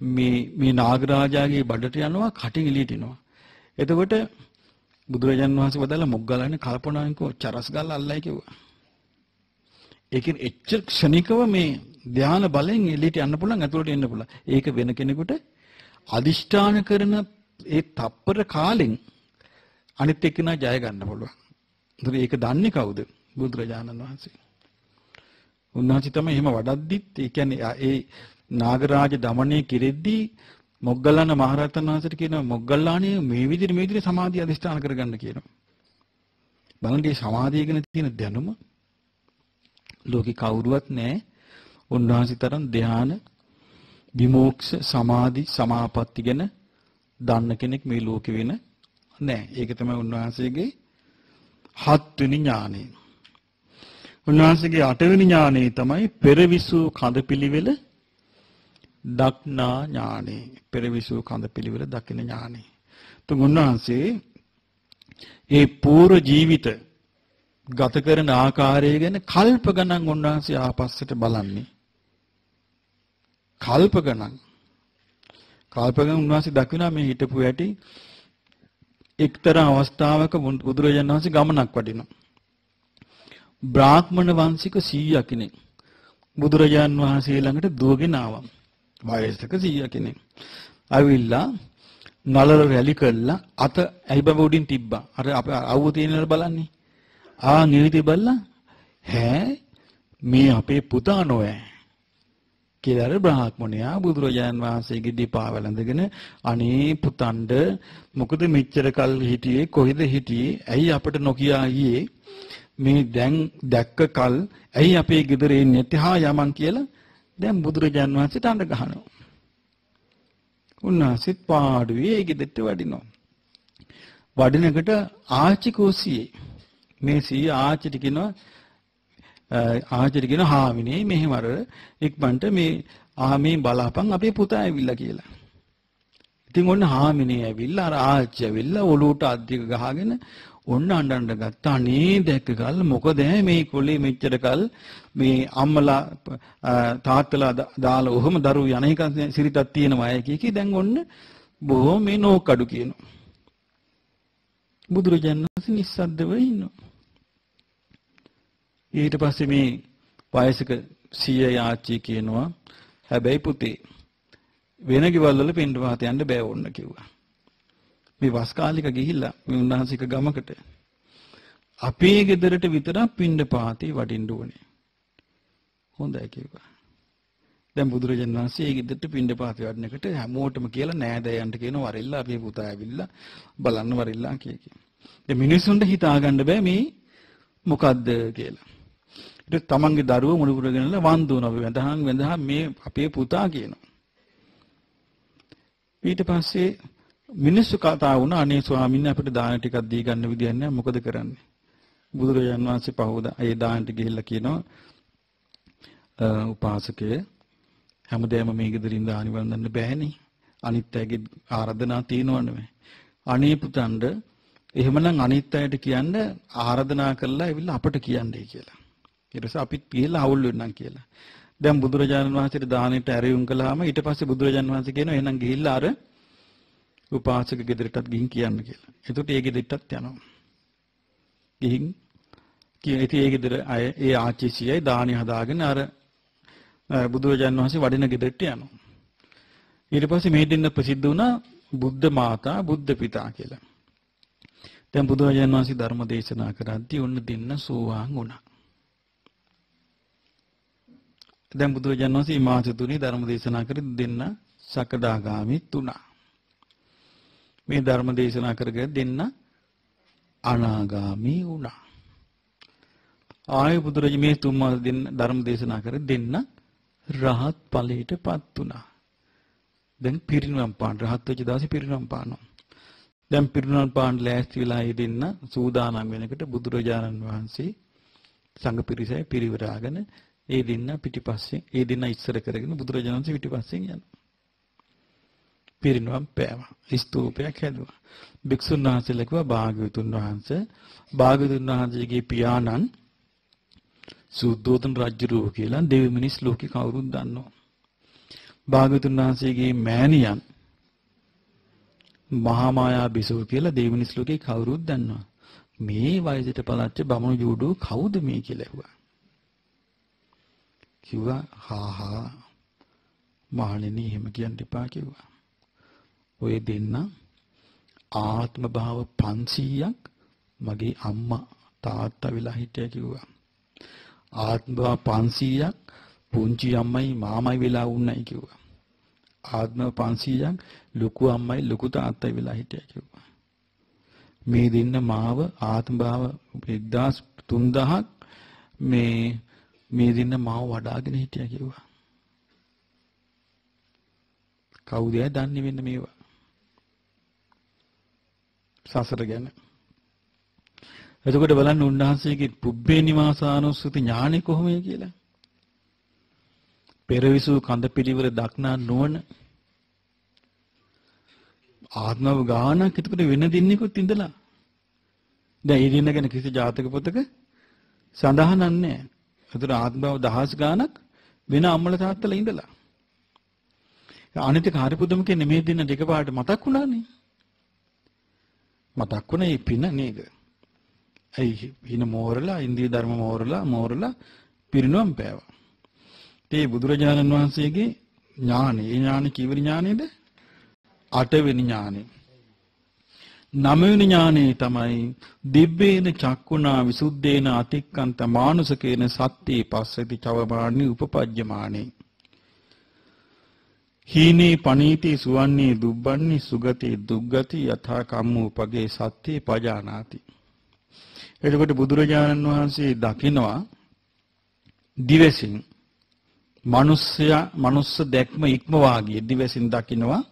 මේ නාගරාජාගේ බඩට යනවා කටින් එළියට එනවා. එතකොට බුදුරජාන් වහන්සේ වදාලා මොග්ගල්ලානේ කල්පනාවෙන් කෝ චරස් ගාලා අල්ලයි කිව්වා. ඒකෙන් එච්චර ක්ෂණිකව මේ ධාන බලෙන් එළියට යන්න පුළුවන් ඇතුළට එන්න පුළුවන්. ඒක වෙන කෙනෙකුට අදිෂ්ඨාන කරන ඒ තප්පර කාලෙන් අනිත් එක්කෙනා ජය ගන්න පුළුවන්. ඒක දන්නේ කවුද? බුදුරජාණන් වහන්සේ. උන්වහන්සේ තමයි එහෙම වඩද්දිත් ඒ කියන්නේ ඒ නාගරාජ দমনය කෙරෙද්දී මොග්ගල්ලාන මහරහතන් වහන්සේට කියනවා මොග්ගල්ලානේ මේ විදිහට සමාධිය අධිෂ්ඨාන කරගන්න කියනවා. බලන්න මේ සමාධිය ගැන තියෙන දැනුම ලෝකේ කවුරුවත් නැහැ. උන්වහන්සේ තරම් ධ්‍යාන විමෝක්ෂ සමාධි සමාපatti ගැන දන්න කෙනෙක් මේ ලෝකෙ වෙන නැහැ. ඒක තමයි උන්වහන්සේගේ 7 වෙනි ඥානය. උන්වහන්සේගේ 8 වෙනි ඥානය තමයි පෙරවිසු කඳපිලිවෙල දක්නා ඥානය. පෙරවිසු කඳපිලිවෙල දකින ඥානය. තුන් උන්වහන්සේ ඒ පූර්ව ජීවිත ගත කරන ආකාරය ගැන කල්ප ගණන් උන්වහන්සේ ආපස්සට බලන්නේ. කල්ප ගණන් උන්වහන්සේ දකිනවා මේ හිටපු ඇටි එක්තරා අවස්ථාවක බුදුරජාණන් වහන්සේ ගමනක් වඩිනවා. බ්‍රාහ්මණ වංශික 100 කෙනෙක් බුදුරජාණන් වහන්සේ ළඟට දුවගෙන ආවා. වයසක 100 කෙනෙක්. ආවිල්ලා නලල රැලි කළා අත ඇයිබව උඩින් තිබ්බා. අර අපේ අවුව තියෙනවල බලන්නේ. නිවිති බල්ලා මේ අපේ පුතා නොවේ කියලා බ්‍රාහ්මණයා බුදුරජාණන් වහන්සේගේ දීපා වැළඳගෙන අනේ පුතණ්ඩ මොකද මෙච්චර කල් හිටියේ කොහෙද හිටියේ ඇයි අපට නොකියා ගියේ මේ දැන් දැක්ක කල් ඇයි අපේ ගෙදර එන්නේ නැති හා යමන් කියලා දැන් බුදුරජාන් වහන්සේට අඬ ගහනවා. උන්වහන්සේත් පාඩුවේ ඒ ගෙදරට වඩිනවා. වඩිනකොට ආච්චි කෝසියේ මේ සී ආච්චිට කියනවා හාමිනේ මෙහෙම අර ඉක්මනට මේ බලාපන් අපේ පුතා ඇවිල්ලා කියලා. ඉතින් ඔන්න හාමිනේ ඇවිල්ලා අර ආච්චි ඇවිල්ලා ඔලුවට අද්දික ගහගෙන ඔන්න අඬන්න ගත්තා. අනේ දැක්ක කල් මොකද මේ කොලේ මෙච්චර කල් මේ අම්මලා තාත්තලා දාලා ඔහොම දරුවෝ යන එක සිරිතක් තියෙනවා අය කී දැන් ඔන්න බොහොම මේ නෝකඩු කියනවා. බුදුරජාණන් වහන්සේ නිස්සද්දව ඉන්නවා. ඊට පස්සේ මේ වයසක සීය ආච්චි කියනවා හැබැයි පුතේ වෙන ගෙවල් වල පින්ඩ පාත යන්න බෑ ඕන්න කිව්වා. මේ වස් කාලික ගිහිල්ලා මේ උන්වහන්සේක ගමකට අපේ ගෙදරට විතරක් පින්ඩ පාතේ වඩින්න ඕනේ. හොඳයි කිව්වා. දැන් බුදුරජාණන් වහන්සේ ඒ ගෙදරට පින්ඩ පාතේ වඩනකොට හැමෝටම කියලා නෑදෑයන්ට කියනවා වරිල්ලා අපේ පුතා ඇවිල්ලා බලන්න වරිල්ලා කිය. දැන් මිනිස්සුන්ට හිතා ගන්න බෑ මේ මොකද්ද කියලා. ඊට තමන්ගේ දරුවෝ මුණුපුරගෙනලා වන්දුනවා වෙඳහන් මේ අපේ පුතා කියනවා. ඊට පස්සේ මිනිස්සු කතා වුණා අනේ ස්වාමීන් අපිට දාන ටිකක් දී ගන්න විදියක් නැහැ මොකද කරන්නේ? බුදුරජාණන් වහන්සේ පහවදා ඒ දානට ගිහිල්ලා කියනවා උපාසකය හැමදේම මේ ගෙදරින් දානි වන්දන්න බෑනේ. අනිත් අයගේ ආරාධනා තියෙනවනේ. අනේ පුතන්ඩ එහෙමනම් අනිත් අයට කියන්න ආරාධනා කරලා ඇවිල්ලා අපට කියන්නේ කියලා. ඊට පස්සේ අපිත් ගිහලා අවුල් වෙන්නම් කියලා. දැන් බුදුරජාණන් වහන්සේට දානෙට ඇරයුම් කළාම ඊට පස්සේ බුදුරජාණන් වහන්සේ කියනවා එහෙනම් ගිහිල්ලා අර උපාසක ගෙදරටත් ගිහින් කියන්න කියලා. එතකොට ඒ ගෙදරටත් යනවා. ගිහින් ඉතින් ඒ ගෙදර අය ඒ ආච්චිසියයි දානි හදාගෙන අර බුදුරජාණන් වහන්සේ වඩින ගෙදරට යනවා. ඊට පස්සේ මේ දෙන්න ප්‍රසිද්ධ වුණා බුද්ධ මාතා බුද්ධ පිතා කියලා. දැන් බුදුරජාණන් වහන්සේ ධර්ම දේශනා කරද්දී ඔන්න දෙන්න සෝවාන් වුණා. දැන් බුදුරජාණන් වහන්සේ මාස තුනේ ධර්ම දේශනා කරද්දී දෙන්න සකදාගාමීත් වුණා. මේ ධර්ම දේශනා කරගෙන දෙන්න අනාගාමී වුණා. ආය බුදුරජාණන් මේ තුන් මාස දෙන්න ධර්ම දේශනා කර දෙන්න රහත් ඵලයටපත් වුණා. දැන් පිරිනිවන් පාන රහත් වෙච්ච දවසේ පිරිනිවන් පානවා. දැන් පිරිනිවන් පාන ලෑස්ති වෙලා ඉදින්න සූදානම් වෙනකොට බුදුරජාණන් වහන්සේ සංඝ පිරිසයි පිරිවරාගෙන ඒ දෙන්න පිටිපස්සෙන් ඒ දෙන්න ඉස්සර කරගෙන බුදුරජාණන් වහන්සේ පිටිපස්සෙන් යනවා. පිරිනිවන් පෑවා. ස්තූපයක් හැදුවා. භික්ෂුන් වහන්සේලා කිව්වා භාග්‍යවතුන් වහන්සේගේ පියාණන් සුද්ධෝදන රජුරෝ කියලා දෙවි මිනිස් ලෝකේ කවුරුත් දන්නවා. භාග්‍යවතුන් වහන්සේගේ මෑණියන් මහා මායා බිසව කියලා දෙවි මිනිස් ලෝකේ කවුරුත් දන්නවා. මේ වයසට පලච්ච බමුණු ජෝඩුව කවුද මේ කියලා ඇහුවා. කිව්වා හා මහණෙනි එහෙම කියන්න එපා කිව්වා. ඔය දෙන්න ආත්ම භාව 500ක් මගේ අම්මා තාත්තා වෙලා හිටියා කිව්වා. ආත්ම භාව 500ක් පුංචි අම්මයි මාමයි වෙලා වුණයි කිව්වා. ආත්ම 500ක් ලොකු අම්මයි ලොකු තාත්තයි වෙලා හිටියා කිව්වා. මේ දෙන්න මාව ආත්ම භාව 3000ක් මේ දෙන්න මාව වඩාගෙන හිටියා කිව්වා. කවුද දන්නේ වෙන්න මේවා? සසර ගැන. එතකොට බලන්න උන්වහන්සේගේ පුබ්බේ නිවාසානුස්සති ඥානෙ කොහොමද කියලා. පෙරවිසු කඳ පිළිවෙල දක්නා නොවන ආත්මව ගානක් එතකොට වෙන දින්නෙකුත් ඉඳලා. දැන් ඒ දින ගැන කිසි ජාතක පොතක සඳහන් නැහැ. එතකොට ආත්මව දහස් ගානක් වෙන අම්මල තාත්තලා ඉඳලා. අනිත් කාර්යපුදම කියන්නේ මේ දින දෙකපාරට මතක් වුණානේ. මතක් වුණේ මේ පින නේද? ඒ පින මෝරලා ඉන්දිය ධර්ම මෝරලා පිරිනුවම් පෑවා. ඒ බුදුරජාණන් වහන්සේගේ ඥානෙ, ඒ ඥානෙ කීවෙනි ඥානෙද? 8 වෙනි ඥානෙ. 9 වෙනි ඥානෙ තමයි දිබ්බේන චක්කුණා විසුද්ධේන අතික්කන්ත මානුසකේන සත්‍යේ පස්සති චවමානි උපපජ්ජමානේ. හීනේ පනීති සුවන්නේ දුබ්බන්නේ සුගති දුග්ගති යථා කම්මෝ පගේ සත්‍යේ පජානාති. එතකොට බුදුරජාණන් වහන්සේ දකිනවා දිවසින් මනුස්ස දැක්ම ඉක්මවා ගිය දිවසින් දකින්නවා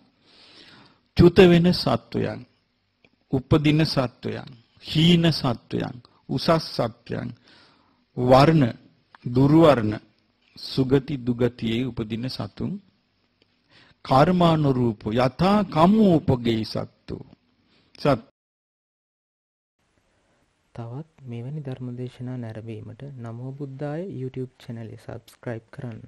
චුත වෙන සත්වයන්, උපදින සත්වයන්, හීන සත්වයන්, උසස් සත්වයන්, වර්ණ, දුර්වර්ණ, සුගති දුගතියේ උපදින සතුන්, කර්මානුරූප යථා කම්මෝපගේ සත්තු. තවත් මෙවැනි ධර්මදේශනා නැරඹීමට නමෝ බුද්දාය YouTube channel එක subscribe කරන්න.